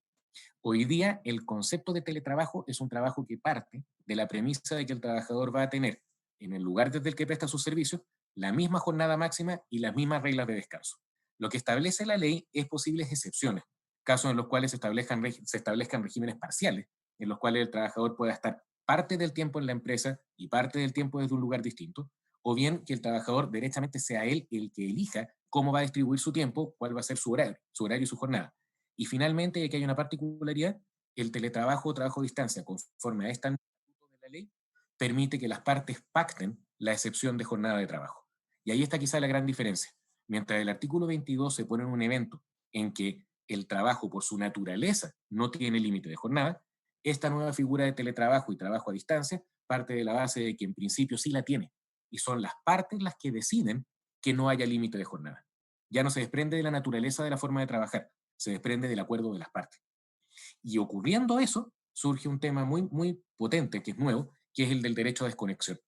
Hoy día el concepto de teletrabajo es un trabajo que parte de la premisa de que el trabajador va a tener en el lugar desde el que presta sus servicios la misma jornada máxima y las mismas reglas de descanso. Lo que establece la ley es posibles excepciones, casos en los cuales se establezcan regímenes parciales, en los cuales el trabajador pueda estar parte del tiempo en la empresa y parte del tiempo desde un lugar distinto, o bien que el trabajador derechamente sea él el que elija cómo va a distribuir su tiempo, cuál va a ser su horario y su jornada. Y finalmente, y aquí hay una particularidad, el teletrabajo o trabajo a distancia, conforme a esta norma de la ley, permite que las partes pacten la excepción de jornada de trabajo. Y ahí está quizá la gran diferencia. Mientras el artículo 22 se pone en un evento en que el trabajo por su naturaleza no tiene límite de jornada, esta nueva figura de teletrabajo y trabajo a distancia parte de la base de que en principio sí la tiene. Y son las partes las que deciden que no haya límite de jornada. Ya no se desprende de la naturaleza de la forma de trabajar, se desprende del acuerdo de las partes. Y ocurriendo eso, surge un tema muy, muy potente, que es nuevo, que es el del derecho a desconexión.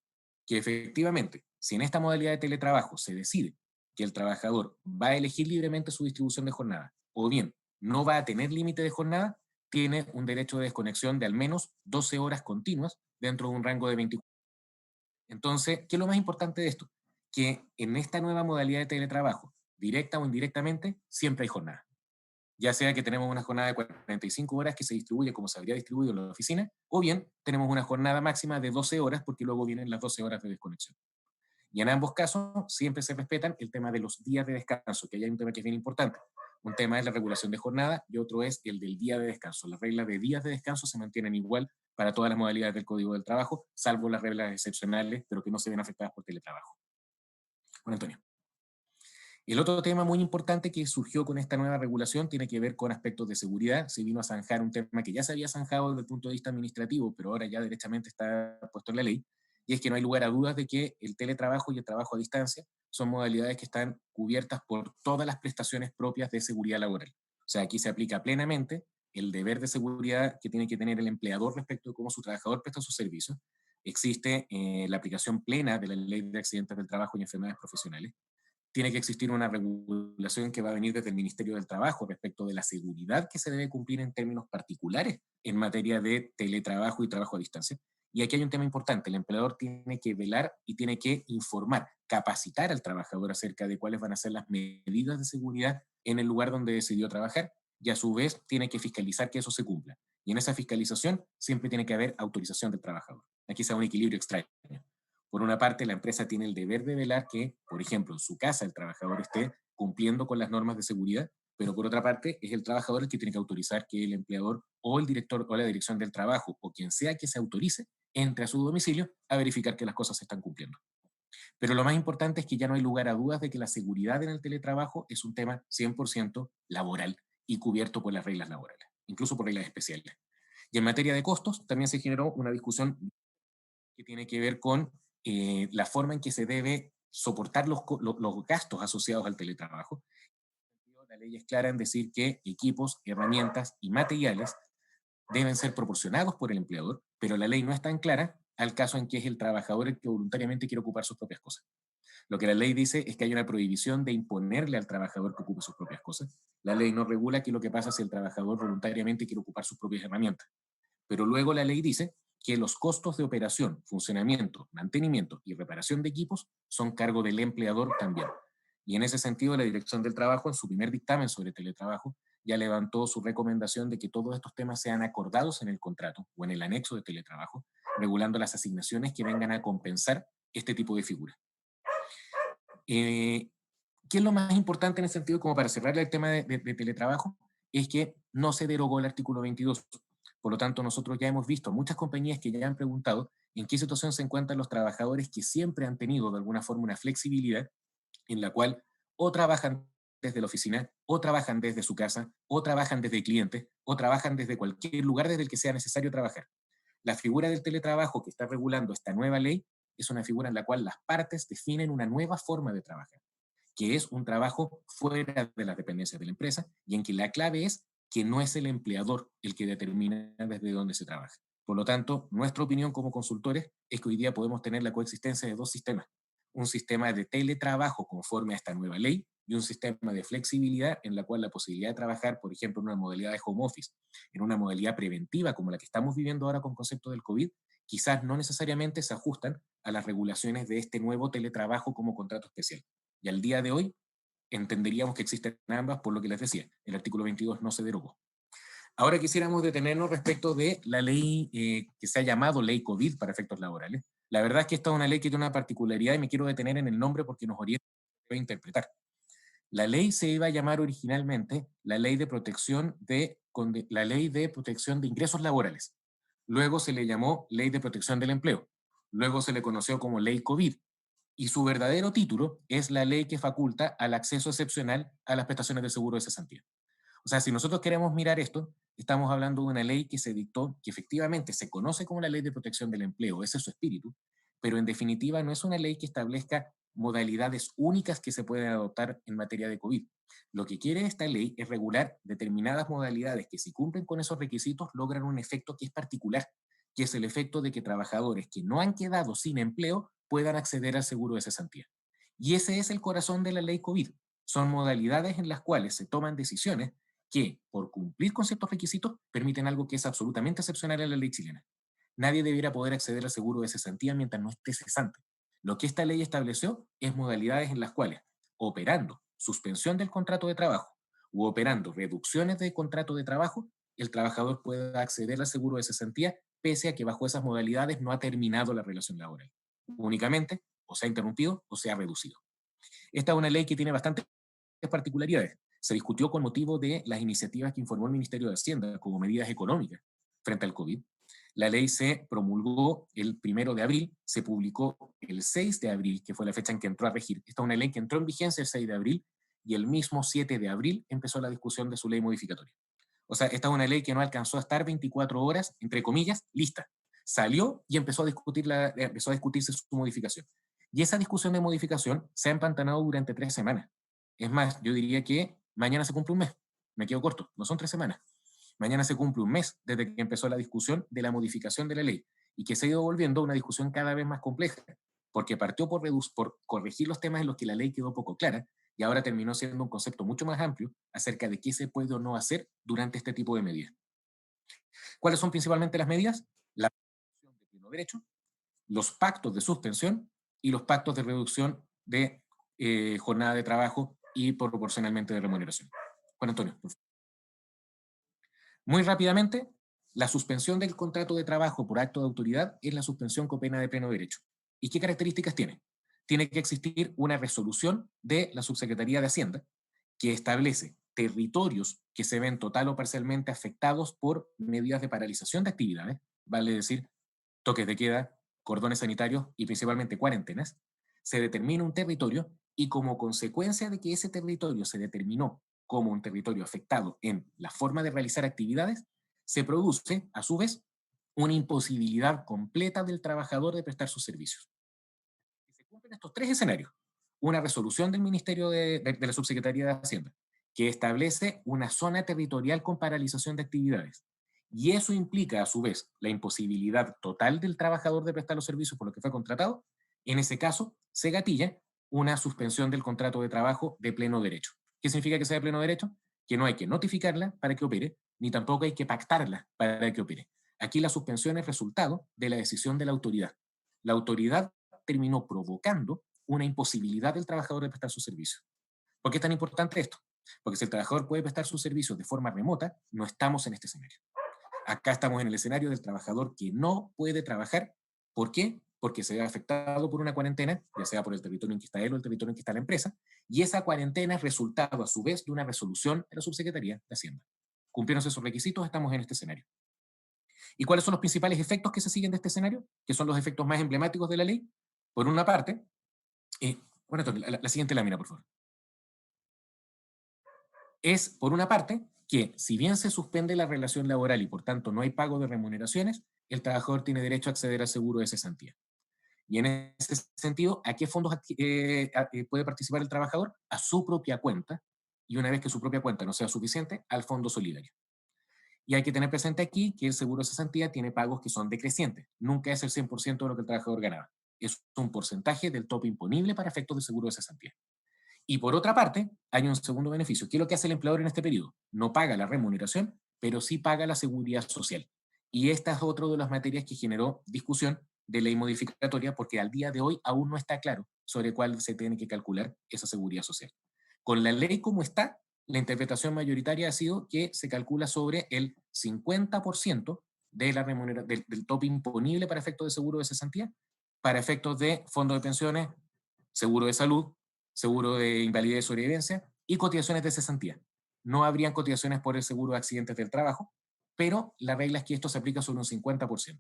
Que efectivamente, si en esta modalidad de teletrabajo se decide que el trabajador va a elegir libremente su distribución de jornada, o bien no va a tener límite de jornada, tiene un derecho de desconexión de al menos 12 horas continuas dentro de un rango de 24. Entonces, ¿qué es lo más importante de esto? Que en esta nueva modalidad de teletrabajo, directa o indirectamente, siempre hay jornada. Ya sea que tenemos una jornada de 45 horas que se distribuye como se habría distribuido en la oficina, o bien tenemos una jornada máxima de 12 horas porque luego vienen las 12 horas de desconexión. Y en ambos casos siempre se respetan el tema de los días de descanso, que hay un tema que es bien importante. Un tema es la regulación de jornada y otro es el del día de descanso. Las reglas de días de descanso se mantienen igual para todas las modalidades del Código del Trabajo, salvo las reglas excepcionales, pero que no se ven afectadas por teletrabajo. Bueno, Antonio. El otro tema muy importante que surgió con esta nueva regulación tiene que ver con aspectos de seguridad. Se vino a zanjar un tema que ya se había zanjado desde el punto de vista administrativo, pero ahora ya derechamente está puesto en la ley, y es que no hay lugar a dudas de que el teletrabajo y el trabajo a distancia son modalidades que están cubiertas por todas las prestaciones propias de seguridad laboral. O sea, aquí se aplica plenamente el deber de seguridad que tiene que tener el empleador respecto de cómo su trabajador presta sus servicios. Existe la aplicación plena de la ley de accidentes del trabajo y enfermedades profesionales. Tiene que existir una regulación que va a venir desde el Ministerio del Trabajo respecto de la seguridad que se debe cumplir en términos particulares en materia de teletrabajo y trabajo a distancia. Y aquí hay un tema importante, el empleador tiene que velar y tiene que informar, capacitar al trabajador acerca de cuáles van a ser las medidas de seguridad en el lugar donde decidió trabajar y a su vez tiene que fiscalizar que eso se cumpla. Y en esa fiscalización siempre tiene que haber autorización del trabajador. Aquí se da un equilibrio extraño. Por una parte, la empresa tiene el deber de velar que, por ejemplo, en su casa el trabajador esté cumpliendo con las normas de seguridad, pero por otra parte es el trabajador el que tiene que autorizar que el empleador o el director o la dirección del trabajo o quien sea que se autorice entre a su domicilio a verificar que las cosas se están cumpliendo. Pero lo más importante es que ya no hay lugar a dudas de que la seguridad en el teletrabajo es un tema 100% laboral y cubierto por las reglas laborales, incluso por reglas especiales. Y en materia de costos también se generó una discusión que tiene que ver con la forma en que se debe soportar los gastos asociados al teletrabajo. La ley es clara en decir que equipos, herramientas y materiales deben ser proporcionados por el empleador, pero la ley no es tan clara al caso en que es el trabajador el que voluntariamente quiere ocupar sus propias cosas. Lo que la ley dice es que hay una prohibición de imponerle al trabajador que ocupe sus propias cosas. La ley no regula qué es lo que pasa si el trabajador voluntariamente quiere ocupar sus propias herramientas. Pero luego la ley dice que los costos de operación, funcionamiento, mantenimiento y reparación de equipos son cargo del empleador también. Y en ese sentido, la Dirección del Trabajo, en su primer dictamen sobre teletrabajo, ya levantó su recomendación de que todos estos temas sean acordados en el contrato o en el anexo de teletrabajo, regulando las asignaciones que vengan a compensar este tipo de figuras. ¿Qué es lo más importante en ese sentido, como para cerrar el tema de teletrabajo? Es que no se derogó el artículo 22. Por lo tanto, nosotros ya hemos visto muchas compañías que ya han preguntado en qué situación se encuentran los trabajadores que siempre han tenido de alguna forma una flexibilidad en la cual o trabajan desde la oficina, o trabajan desde su casa, o trabajan desde el cliente, o trabajan desde cualquier lugar desde el que sea necesario trabajar. La figura del teletrabajo que está regulando esta nueva ley es una figura en la cual las partes definen una nueva forma de trabajar, que es un trabajo fuera de las dependencias de la empresa y en que la clave es que no es el empleador el que determina desde dónde se trabaja. Por lo tanto, nuestra opinión como consultores es que hoy día podemos tener la coexistencia de dos sistemas. Un sistema de teletrabajo conforme a esta nueva ley y un sistema de flexibilidad en la cual la posibilidad de trabajar, por ejemplo, en una modalidad de home office, en una modalidad preventiva como la que estamos viviendo ahora con concepto del COVID, quizás no necesariamente se ajustan a las regulaciones de este nuevo teletrabajo como contrato especial. Y al día de hoy entenderíamos que existen ambas, por lo que les decía, el artículo 22 no se derogó. Ahora quisiéramos detenernos respecto de la ley que se ha llamado ley COVID para efectos laborales. La verdad es que esta es una ley que tiene una particularidad y me quiero detener en el nombre porque nos orienta a interpretar. La ley se iba a llamar originalmente la ley de protección de ingresos laborales. Luego se le llamó ley de protección del empleo. Luego se le conoció como ley COVID. Y su verdadero título es la ley que faculta al acceso excepcional a las prestaciones de seguro de cesantía. O sea, si nosotros queremos mirar esto, estamos hablando de una ley que se dictó, que efectivamente se conoce como la Ley de Protección del Empleo, ese es su espíritu, pero en definitiva no es una ley que establezca modalidades únicas que se pueden adoptar en materia de COVID. Lo que quiere esta ley es regular determinadas modalidades que si cumplen con esos requisitos logran un efecto que es particular, que es el efecto de que trabajadores que no han quedado sin empleo puedan acceder al seguro de cesantía. Y ese es el corazón de la ley COVID. Son modalidades en las cuales se toman decisiones que, por cumplir con ciertos requisitos, permiten algo que es absolutamente excepcional en la ley chilena. Nadie debiera poder acceder al seguro de cesantía mientras no esté cesante. Lo que esta ley estableció es modalidades en las cuales, operando suspensión del contrato de trabajo u operando reducciones de contrato de trabajo, el trabajador pueda acceder al seguro de cesantía pese a que bajo esas modalidades no ha terminado la relación laboral. Únicamente, o se ha interrumpido o se ha reducido. Esta es una ley que tiene bastantes particularidades. Se discutió con motivo de las iniciativas que informó el Ministerio de Hacienda como medidas económicas frente al COVID. La ley se promulgó el 1 de abril, se publicó el 6 de abril, que fue la fecha en que entró a regir. Esta es una ley que entró en vigencia el 6 de abril y el mismo 7 de abril empezó la discusión de su ley modificatoria. O sea, esta es una ley que no alcanzó a estar 24 horas, entre comillas, lista. Salió y empezó a discutirse su modificación. Y esa discusión de modificación se ha empantanado durante 3 semanas. Es más, yo diría que mañana se cumple un mes. Me quedo corto, no son 3 semanas. Mañana se cumple un mes desde que empezó la discusión de la modificación de la ley y que se ha ido volviendo una discusión cada vez más compleja, porque partió por corregir los temas en los que la ley quedó poco clara y ahora terminó siendo un concepto mucho más amplio acerca de qué se puede o no hacer durante este tipo de medidas. ¿Cuáles son principalmente las medidas? La reducción de pleno derecho, los pactos de suspensión y los pactos de reducción de jornada de trabajo y proporcionalmente de remuneración. Juan Antonio, por favor. Muy rápidamente, la suspensión del contrato de trabajo por acto de autoridad es la suspensión con pena de pleno derecho. ¿Y qué características tiene? Tiene que existir una resolución de la Subsecretaría de Hacienda que establece territorios que se ven total o parcialmente afectados por medidas de paralización de actividades, vale decir, toques de queda, cordones sanitarios y principalmente cuarentenas. Se determina un territorio y como consecuencia de que ese territorio se determinó como un territorio afectado en la forma de realizar actividades, se produce, a su vez, una imposibilidad completa del trabajador de prestar sus servicios. Y se cumplen estos 3 escenarios. Una resolución del Ministerio de la Subsecretaría de Hacienda, que establece una zona territorial con paralización de actividades. Y eso implica, a su vez, la imposibilidad total del trabajador de prestar los servicios por los que fue contratado. En ese caso, se gatilla una suspensión del contrato de trabajo de pleno derecho. ¿Qué significa que sea de pleno derecho? Que no hay que notificarla para que opere, ni tampoco hay que pactarla para que opere. Aquí la suspensión es resultado de la decisión de la autoridad. La autoridad terminó provocando una imposibilidad del trabajador de prestar sus servicios. ¿Por qué es tan importante esto? Porque si el trabajador puede prestar sus servicios de forma remota, no estamos en este escenario. Acá estamos en el escenario del trabajador que no puede trabajar. ¿Por qué? Porque se ve afectado por una cuarentena, ya sea por el territorio en que está él o el territorio en que está la empresa, y esa cuarentena es resultado a su vez de una resolución de la Subsecretaría de Hacienda. Cumplieron esos requisitos, estamos en este escenario. ¿Y cuáles son los principales efectos que se siguen de este escenario? Que son los efectos más emblemáticos de la ley. Por una parte, bueno, la siguiente lámina, por favor. Es, por una parte, que si bien se suspende la relación laboral y por tanto no hay pago de remuneraciones, el trabajador tiene derecho a acceder al seguro de cesantía. Y en ese sentido, ¿a qué fondos puede participar el trabajador? A su propia cuenta, y una vez que su propia cuenta no sea suficiente, al fondo solidario. Y hay que tener presente aquí que el seguro de cesantía tiene pagos que son decrecientes. Nunca es el 100% de lo que el trabajador ganaba. Es un porcentaje del tope imponible para efectos de seguro de cesantía. Y por otra parte, hay un segundo beneficio. ¿Qué es lo que hace el empleador en este periodo? No paga la remuneración, pero sí paga la seguridad social. Y esta es otra de las materias que generó discusión de ley modificatoria, porque al día de hoy aún no está claro sobre cuál se tiene que calcular esa seguridad social. Con la ley como está, la interpretación mayoritaria ha sido que se calcula sobre el 50% de la del tope imponible para efectos de seguro de cesantía, para efectos de fondo de pensiones, seguro de salud, seguro de invalidez y sobrevivencia y cotizaciones de cesantía. No habrían cotizaciones por el seguro de accidentes del trabajo, pero la regla es que esto se aplica sobre un 50%.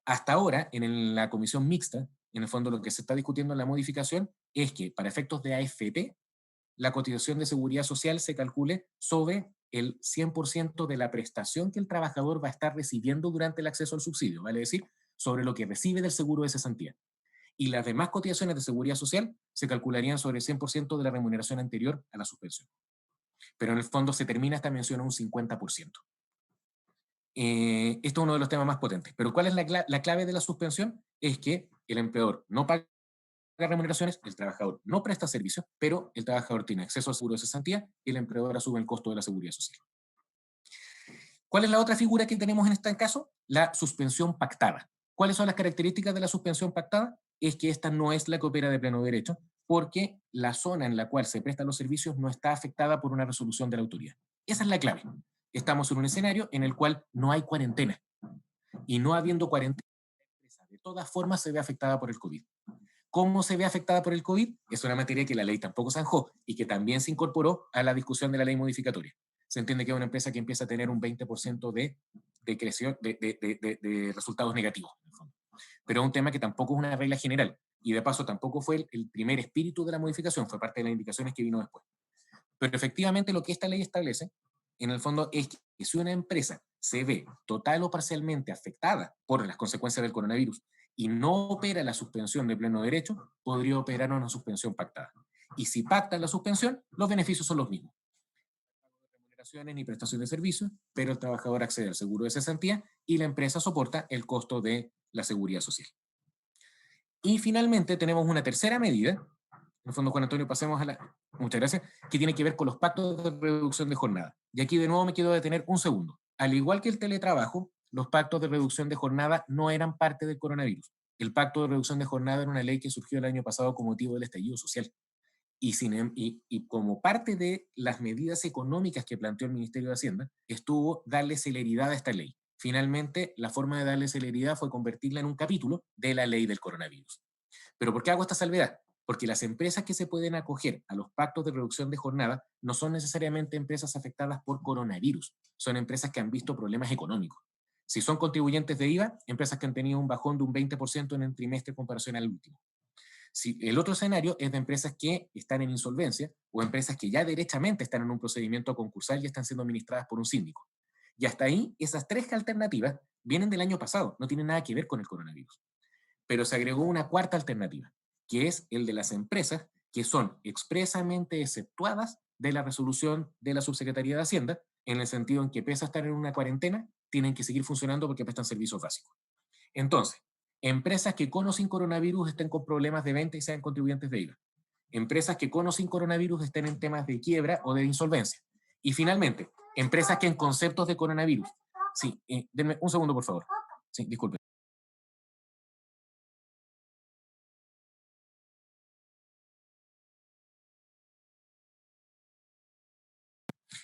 Hasta ahora, en la comisión mixta, en el fondo lo que se está discutiendo en la modificación es que para efectos de AFP, la cotización de seguridad social se calcule sobre el 100% de la prestación que el trabajador va a estar recibiendo durante el acceso al subsidio, vale decir, sobre lo que recibe del seguro de cesantía. Y las demás cotizaciones de seguridad social se calcularían sobre el 100% de la remuneración anterior a la suspensión. Pero en el fondo se termina esta mención a un 50%. Esto es uno de los temas más potentes. Pero ¿cuál es la clave de la suspensión? Es que el empleador no paga remuneraciones, el trabajador no presta servicios, pero el trabajador tiene acceso al seguro de cesantía y el empleador asume el costo de la seguridad social. ¿Cuál es la otra figura que tenemos en este caso? La suspensión pactada. ¿Cuáles son las características de la suspensión pactada? Es que esta no es la que opera de pleno derecho, porque la zona en la cual se prestan los servicios no está afectada por una resolución de la autoridad. Esa es la clave. Estamos en un escenario en el cual no hay cuarentena. Y no habiendo cuarentena, la empresa de todas formas se ve afectada por el COVID. ¿Cómo se ve afectada por el COVID? Es una materia que la ley tampoco zanjó y que también se incorporó a la discusión de la ley modificatoria. Se entiende que es una empresa que empieza a tener un 20% de resultados negativos, en el fondo. Pero es un tema que tampoco es una regla general, y de paso tampoco fue el primer espíritu de la modificación, fue parte de las indicaciones que vino después. Pero efectivamente lo que esta ley establece, en el fondo, es que si una empresa se ve total o parcialmente afectada por las consecuencias del coronavirus y no opera la suspensión de pleno derecho, podría operar una suspensión pactada. Y si pacta la suspensión, los beneficios son los mismos. Ni prestación de servicios, pero el trabajador accede al seguro de cesantía y la empresa soporta el costo de la seguridad social. Y finalmente tenemos una tercera medida, en el fondo, Juan Antonio, pasemos a la... Muchas gracias, que tiene que ver con los pactos de reducción de jornada. Y aquí de nuevo me quiero detener un segundo. Al igual que el teletrabajo, los pactos de reducción de jornada no eran parte del coronavirus. El pacto de reducción de jornada era una ley que surgió el año pasado con motivo del estallido social. Y como parte de las medidas económicas que planteó el Ministerio de Hacienda, estuvo darle celeridad a esta ley. Finalmente, la forma de darle celeridad fue convertirla en un capítulo de la ley del coronavirus. ¿Pero por qué hago esta salvedad? Porque las empresas que se pueden acoger a los pactos de reducción de jornada no son necesariamente empresas afectadas por coronavirus, son empresas que han visto problemas económicos. Si son contribuyentes de IVA, empresas que han tenido un bajón de un 20% en el trimestre en comparación al último. Si el otro escenario es de empresas que están en insolvencia o empresas que ya derechamente están en un procedimiento concursal y están siendo administradas por un síndico. Y hasta ahí, esas tres alternativas vienen del año pasado, no tienen nada que ver con el coronavirus. Pero se agregó una cuarta alternativa, que es el de las empresas que son expresamente exceptuadas de la resolución de la Subsecretaría de Hacienda, en el sentido en que pese a estar en una cuarentena, tienen que seguir funcionando porque prestan servicios básicos. Entonces, empresas que con o sin coronavirus estén con problemas de venta y sean contribuyentes de IVA. Empresas que con o sin coronavirus estén en temas de quiebra o de insolvencia. Y finalmente, empresas que en conceptos de coronavirus. Sí, denme un segundo, por favor. Sí, disculpe.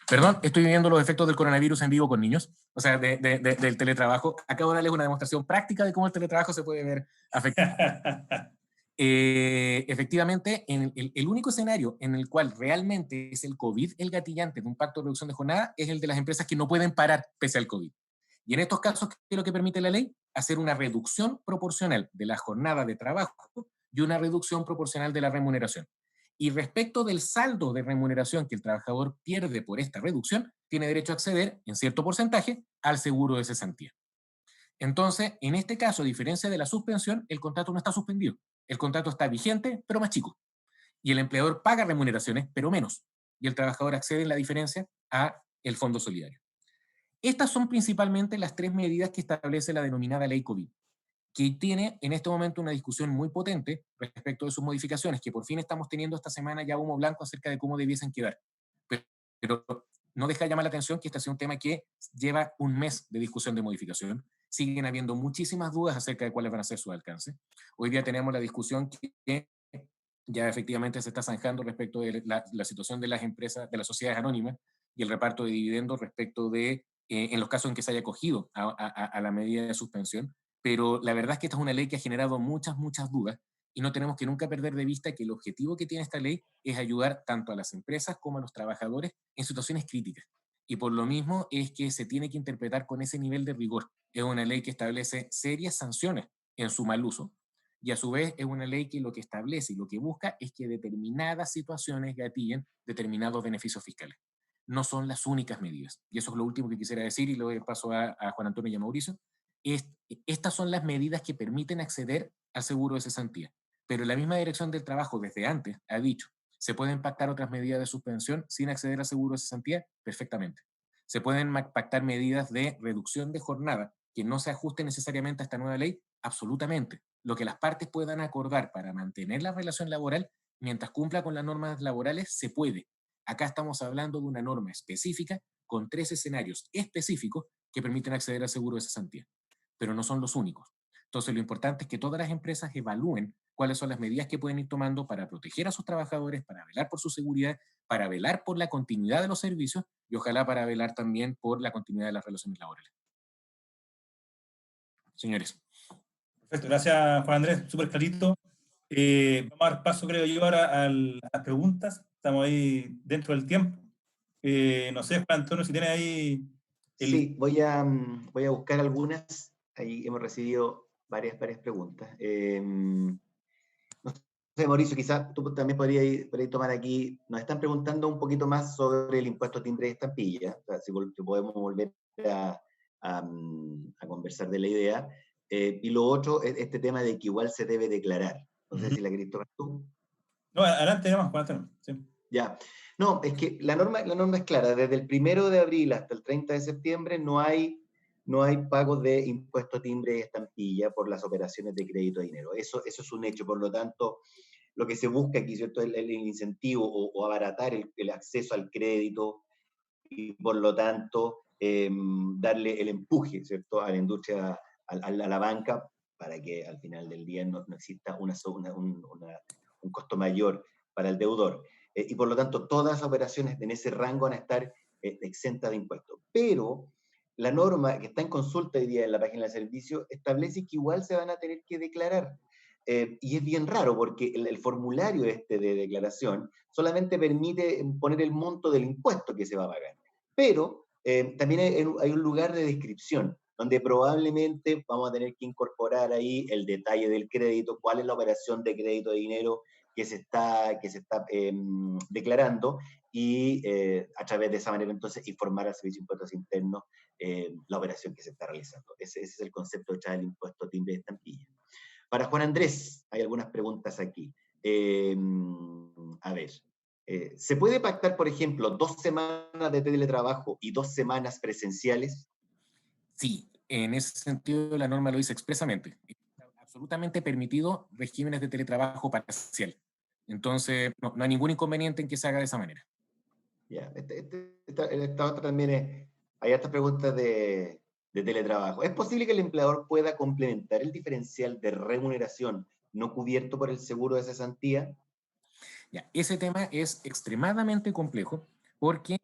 Perdón, estoy viviendo los efectos del coronavirus en vivo con niños, o sea, del teletrabajo. Acabo de darles una demostración práctica de cómo el teletrabajo se puede ver afectado. Efectivamente, el único escenario en el cual realmente es el COVID el gatillante de un pacto de reducción de jornada es el de las empresas que no pueden parar pese al COVID. Y en estos casos, ¿qué es lo que permite la ley? Hacer una reducción proporcional de la jornada de trabajo y una reducción proporcional de la remuneración. Y respecto del saldo de remuneración que el trabajador pierde por esta reducción, tiene derecho a acceder, en cierto porcentaje, al seguro de cesantía. Entonces, en este caso, a diferencia de la suspensión, el contrato no está suspendido. El contrato está vigente, pero más chico. Y el empleador paga remuneraciones, pero menos. Y el trabajador accede en la diferencia a el fondo solidario. Estas son principalmente las 3 medidas que establece la denominada ley COVID, que tiene en este momento una discusión muy potente respecto de sus modificaciones, que por fin estamos teniendo esta semana ya humo blanco acerca de cómo debiesen quedar. Pero no deja de llamar la atención que este ha sido un tema que lleva un mes de discusión de modificación. Siguen habiendo muchísimas dudas acerca de cuáles van a ser sus alcances. Hoy día tenemos la discusión que ya efectivamente se está zanjando respecto de la situación de las empresas, de las sociedades anónimas y el reparto de dividendos respecto de, en los casos en que se haya acogido a la medida de suspensión. Pero la verdad es que esta es una ley que ha generado muchas dudas y no tenemos que nunca perder de vista que el objetivo que tiene esta ley es ayudar tanto a las empresas como a los trabajadores en situaciones críticas. Y por lo mismo es que se tiene que interpretar con ese nivel de rigor. Es una ley que establece serias sanciones en su mal uso, y a su vez es una ley que lo que establece y lo que busca es que determinadas situaciones gatillen determinados beneficios fiscales. No son las únicas medidas. Y eso es lo último que quisiera decir y luego paso a Juan Antonio y a Mauricio. Estas son las medidas que permiten acceder al seguro de cesantía. Pero la misma Dirección del Trabajo desde antes ha dicho, ¿se pueden pactar otras medidas de suspensión sin acceder al seguro de cesantía? Perfectamente. ¿Se pueden pactar medidas de reducción de jornada que no se ajusten necesariamente a esta nueva ley? Absolutamente. Lo que las partes puedan acordar para mantener la relación laboral mientras cumpla con las normas laborales, se puede. Acá estamos hablando de una norma específica con 3 escenarios específicos que permiten acceder al seguro de cesantía, pero no son los únicos. Entonces, lo importante es que todas las empresas evalúen cuáles son las medidas que pueden ir tomando para proteger a sus trabajadores, para velar por su seguridad, para velar por la continuidad de los servicios y ojalá para velar también por la continuidad de las relaciones laborales. Señores. Perfecto, gracias Juan Andrés, súper clarito. Vamos a dar paso, creo yo, ahora a las preguntas. Estamos ahí dentro del tiempo. No sé, Juan Antonio, si tienes ahí... Sí, voy a buscar algunas. Ahí hemos recibido varias preguntas. No sé, Mauricio, quizás tú también podrías tomar aquí. Nos están preguntando un poquito más sobre el impuesto timbre de estampilla. O sea, si podemos volver a conversar de la idea. Y lo otro es este tema de que igual se debe declarar. No sé si la querés tomar tú. No, adelante, además, Juan Antonio. Sí. Ya. No, es que la norma es clara. Desde el 1 de abril hasta el 30 de septiembre no hay pago de impuesto timbre y estampilla por las operaciones de crédito de dinero. Eso es un hecho. Por lo tanto, lo que se busca aquí, ¿cierto?, es el incentivo o abaratar el acceso al crédito y, por lo tanto, darle el empuje, ¿cierto?, a la industria, a la banca, para que al final del día no exista un costo mayor para el deudor. Y por lo tanto, todas las operaciones en ese rango van a estar exentas de impuestos. Pero la norma que está en consulta hoy día en la página del servicio establece que igual se van a tener que declarar. Y es bien raro porque el formulario de declaración solamente permite poner el monto del impuesto que se va a pagar. Pero también hay un lugar de descripción donde probablemente vamos a tener que incorporar ahí el detalle del crédito, cuál es la operación de crédito de dinero que se está declarando, y a través de esa manera entonces informar al Servicio de Impuestos Internos la operación que se está realizando. Ese es el concepto detrás del impuesto timbre de estampilla. Para Juan Andrés, hay algunas preguntas aquí. A ver, ¿se puede pactar, por ejemplo, 2 semanas de teletrabajo y 2 semanas presenciales? Sí, en ese sentido la norma lo dice expresamente. Está absolutamente permitido regímenes de teletrabajo parcial. Entonces, no hay ningún inconveniente en que se haga de esa manera. Ya, esta otra también es, hay estas preguntas de teletrabajo. ¿Es posible que el empleador pueda complementar el diferencial de remuneración no cubierto por el seguro de cesantía? Ya, ese tema es extremadamente complejo porque,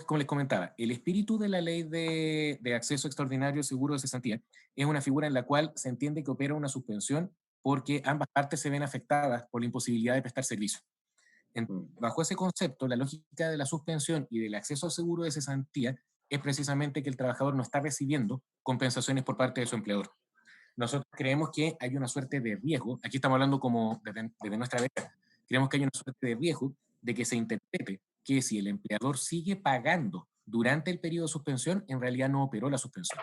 como les comentaba, el espíritu de la ley de acceso extraordinario seguro de cesantía es una figura en la cual se entiende que opera una suspensión porque ambas partes se ven afectadas por la imposibilidad de prestar servicio. Bajo ese concepto, la lógica de la suspensión y del acceso al seguro de cesantía es precisamente que el trabajador no está recibiendo compensaciones por parte de su empleador. Nosotros creemos que hay una suerte de riesgo, aquí estamos hablando como desde nuestra beca, creemos que hay una suerte de riesgo de que se interprete que si el empleador sigue pagando durante el periodo de suspensión, en realidad no operó la suspensión.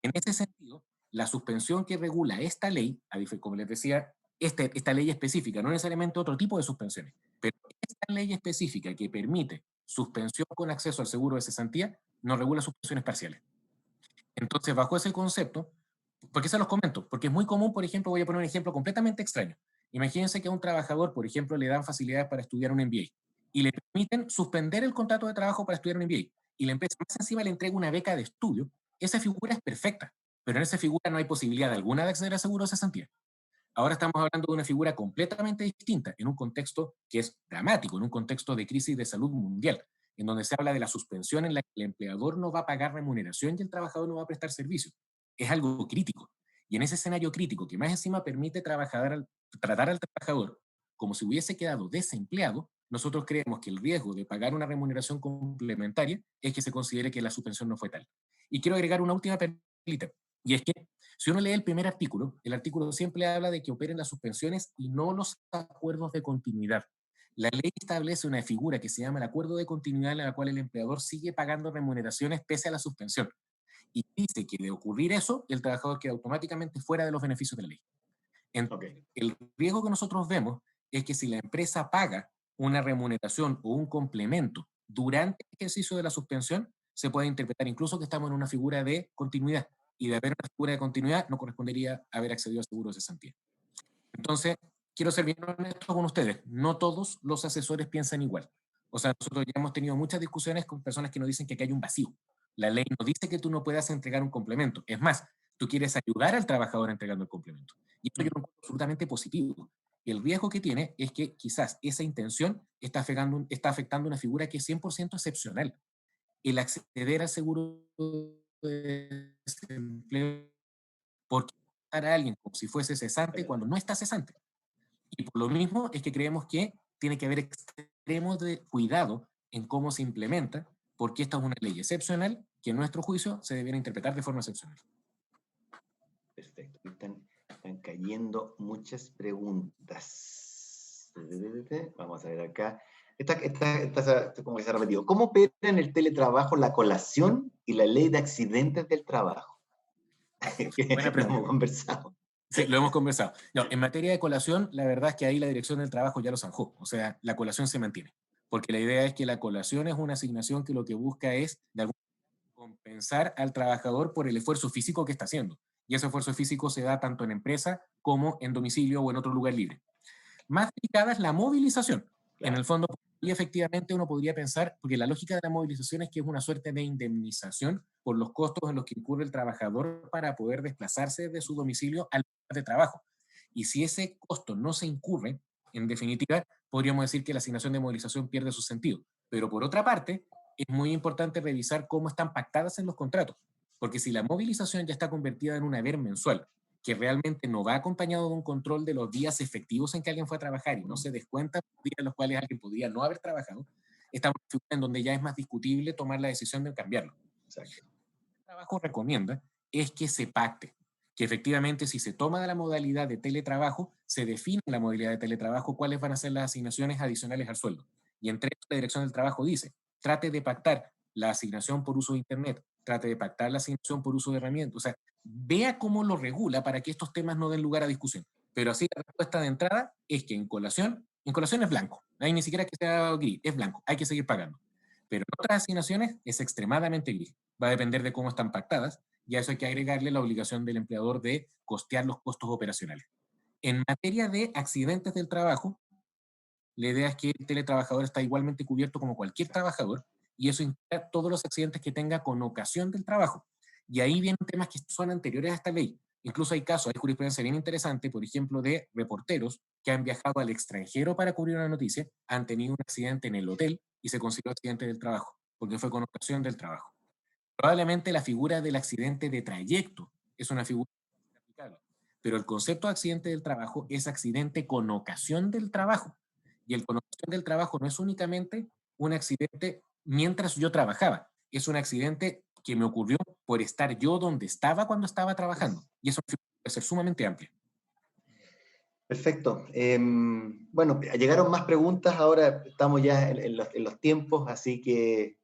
En ese sentido, la suspensión que regula esta ley, como les decía, esta ley específica, no necesariamente otro tipo de suspensiones, pero esta ley específica que permite suspensión con acceso al seguro de cesantía, no regula suspensiones parciales. Entonces, bajo ese concepto, ¿por qué se los comento? Porque es muy común, por ejemplo, voy a poner un ejemplo completamente extraño. Imagínense que a un trabajador, por ejemplo, le dan facilidades para estudiar un MBA y le permiten suspender el contrato de trabajo para estudiar un MBA y la empresa más encima le entrega una beca de estudio. Esa figura es perfecta, pero en esa figura no hay posibilidad alguna de acceder al seguro de cesantía. Ahora estamos hablando de una figura completamente distinta, en un contexto que es dramático, en un contexto de crisis de salud mundial, en donde se habla de la suspensión en la que el empleador no va a pagar remuneración y el trabajador no va a prestar servicio. Es algo crítico. Y en ese escenario crítico, que más encima permite tratar al trabajador como si hubiese quedado desempleado, nosotros creemos que el riesgo de pagar una remuneración complementaria es que se considere que la suspensión no fue tal. Y quiero agregar una última perlita, y es que si uno lee el artículo siempre habla de que operen las suspensiones y no los acuerdos de continuidad. La ley establece una figura que se llama el acuerdo de continuidad en la cual el empleador sigue pagando remuneraciones pese a la suspensión. Y dice que de ocurrir eso, el trabajador queda automáticamente fuera de los beneficios de la ley. Entonces, el riesgo que nosotros vemos es que si la empresa paga una remuneración o un complemento durante el ejercicio de la suspensión, se puede interpretar incluso que estamos en una figura de continuidad. Y de haber una figura de continuidad, no correspondería haber accedido a seguro de cesantía. Entonces, quiero ser bien honesto con ustedes. No todos los asesores piensan igual. O sea, nosotros ya hemos tenido muchas discusiones con personas que nos dicen que aquí hay un vacío. La ley no dice que tú no puedas entregar un complemento. Es más, tú quieres ayudar al trabajador entregando el complemento. Y esto yo lo encuentro absolutamente positivo. El riesgo que tiene es que quizás esa intención está afectando una figura que es 100% excepcional. El acceder al seguro de desempleo, porque tratar a alguien como si fuese cesante cuando no está cesante. Y por lo mismo es que creemos que tiene que haber extremos de cuidado en cómo se implementa, porque esta es una ley excepcional que en nuestro juicio se debiera interpretar de forma excepcional. Perfecto. Están cayendo muchas preguntas. Vamos a ver acá. Esta como que se ha repetido. ¿Cómo opera en el teletrabajo la colación y la ley de accidentes del trabajo? Buena pregunta. Lo hemos conversado. Sí, lo hemos conversado. No, en materia de colación, la verdad es que ahí la Dirección del Trabajo ya lo zanjó. O sea, la colación se mantiene. Porque la idea es que la colación es una asignación que lo que busca es, de alguna manera, compensar al trabajador por el esfuerzo físico que está haciendo. Y ese esfuerzo físico se da tanto en empresa como en domicilio o en otro lugar libre. Más delicada es la movilización. Claro. En el fondo, y efectivamente uno podría pensar, porque la lógica de la movilización es que es una suerte de indemnización por los costos en los que incurre el trabajador para poder desplazarse de su domicilio al lugar de trabajo. Y si ese costo no se incurre, en definitiva, podríamos decir que la asignación de movilización pierde su sentido. Pero por otra parte, es muy importante revisar cómo están pactadas en los contratos. Porque si la movilización ya está convertida en un haber mensual, que realmente no va acompañado de un control de los días efectivos en que alguien fue a trabajar y no se descuenta los días en los cuales alguien podría no haber trabajado, estamos en donde ya es más discutible tomar la decisión de cambiarlo. O sea, lo que el trabajo recomienda es que se pacte, que efectivamente si se toma de la modalidad de teletrabajo, se define la modalidad de teletrabajo, cuáles van a ser las asignaciones adicionales al sueldo. Y entre eso la Dirección del Trabajo dice, trate de pactar la asignación por uso de Internet, trate de pactar la asignación por uso de herramientas, o sea, vea cómo lo regula para que estos temas no den lugar a discusión. Pero así la respuesta de entrada es que en colación es blanco. Ahí ni siquiera que sea gris, es blanco, hay que seguir pagando. Pero en otras asignaciones es extremadamente gris. Va a depender de cómo están pactadas y a eso hay que agregarle la obligación del empleador de costear los costos operacionales. En materia de accidentes del trabajo, la idea es que el teletrabajador está igualmente cubierto como cualquier trabajador y eso incluye todos los accidentes que tenga con ocasión del trabajo. Y ahí vienen temas que son anteriores a esta ley. Incluso hay casos, hay jurisprudencia bien interesante, por ejemplo, de reporteros que han viajado al extranjero para cubrir una noticia, han tenido un accidente en el hotel y se consideró accidente del trabajo, porque fue con ocasión del trabajo. Probablemente la figura del accidente de trayecto es una figura aplicable, pero el concepto de accidente del trabajo es accidente con ocasión del trabajo. Y el con ocasión del trabajo no es únicamente un accidente mientras yo trabajaba, es un accidente que me ocurrió por estar yo donde estaba cuando estaba trabajando. Y eso puede ser sumamente amplio. Perfecto. Bueno, llegaron más preguntas, ahora estamos ya en los tiempos, así que,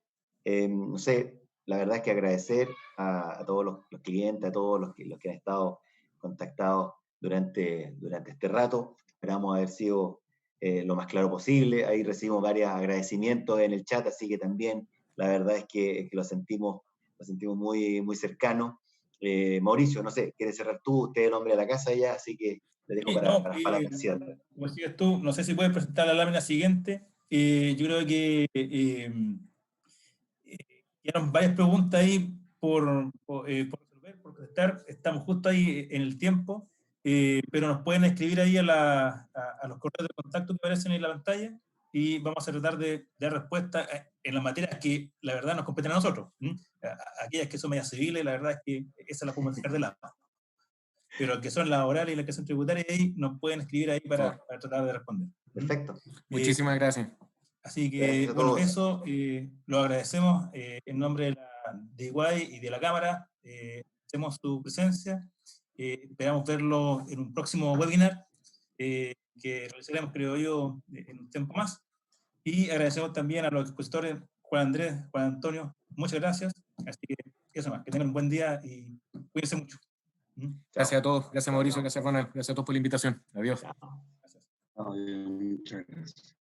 no sé, la verdad es que agradecer a todos los clientes, a todos los que han estado contactados durante este rato. Esperamos haber sido lo más claro posible. Ahí recibimos varios agradecimientos en el chat, así que también la verdad es que lo sentimos muy, muy cercano. Mauricio, no sé, ¿quieres cerrar tú? Usted es el hombre de la casa ya, así que le dejo para la cierre. Como decías tú, no sé si puedes presentar la lámina siguiente. Yo creo que quedaron varias preguntas ahí por resolver, por contestar. Estamos justo ahí en el tiempo, pero nos pueden escribir ahí a los correos de contacto que aparecen en la pantalla y vamos a tratar de dar respuesta en las materias que la verdad nos competen a nosotros. Aquellas que son medias civiles, la verdad es que esas las podemos dejar de lado. Pero que son las orales y las que son tributarias, ahí nos pueden escribir ahí para tratar de responder. Perfecto. Muchísimas gracias. Así que, bueno, eso lo agradecemos en nombre de Iguay y de la Cámara. Hacemos su presencia. Esperamos verlo en un próximo webinar que realizaremos, creo yo, en un tiempo más. Y agradecemos también a los expositores, Juan Andrés, Juan Antonio, muchas gracias. Así que eso más, que tengan un buen día y cuídense mucho. Gracias a todos, gracias Mauricio, gracias Ronald, gracias a todos por la invitación. Adiós. Muchas gracias.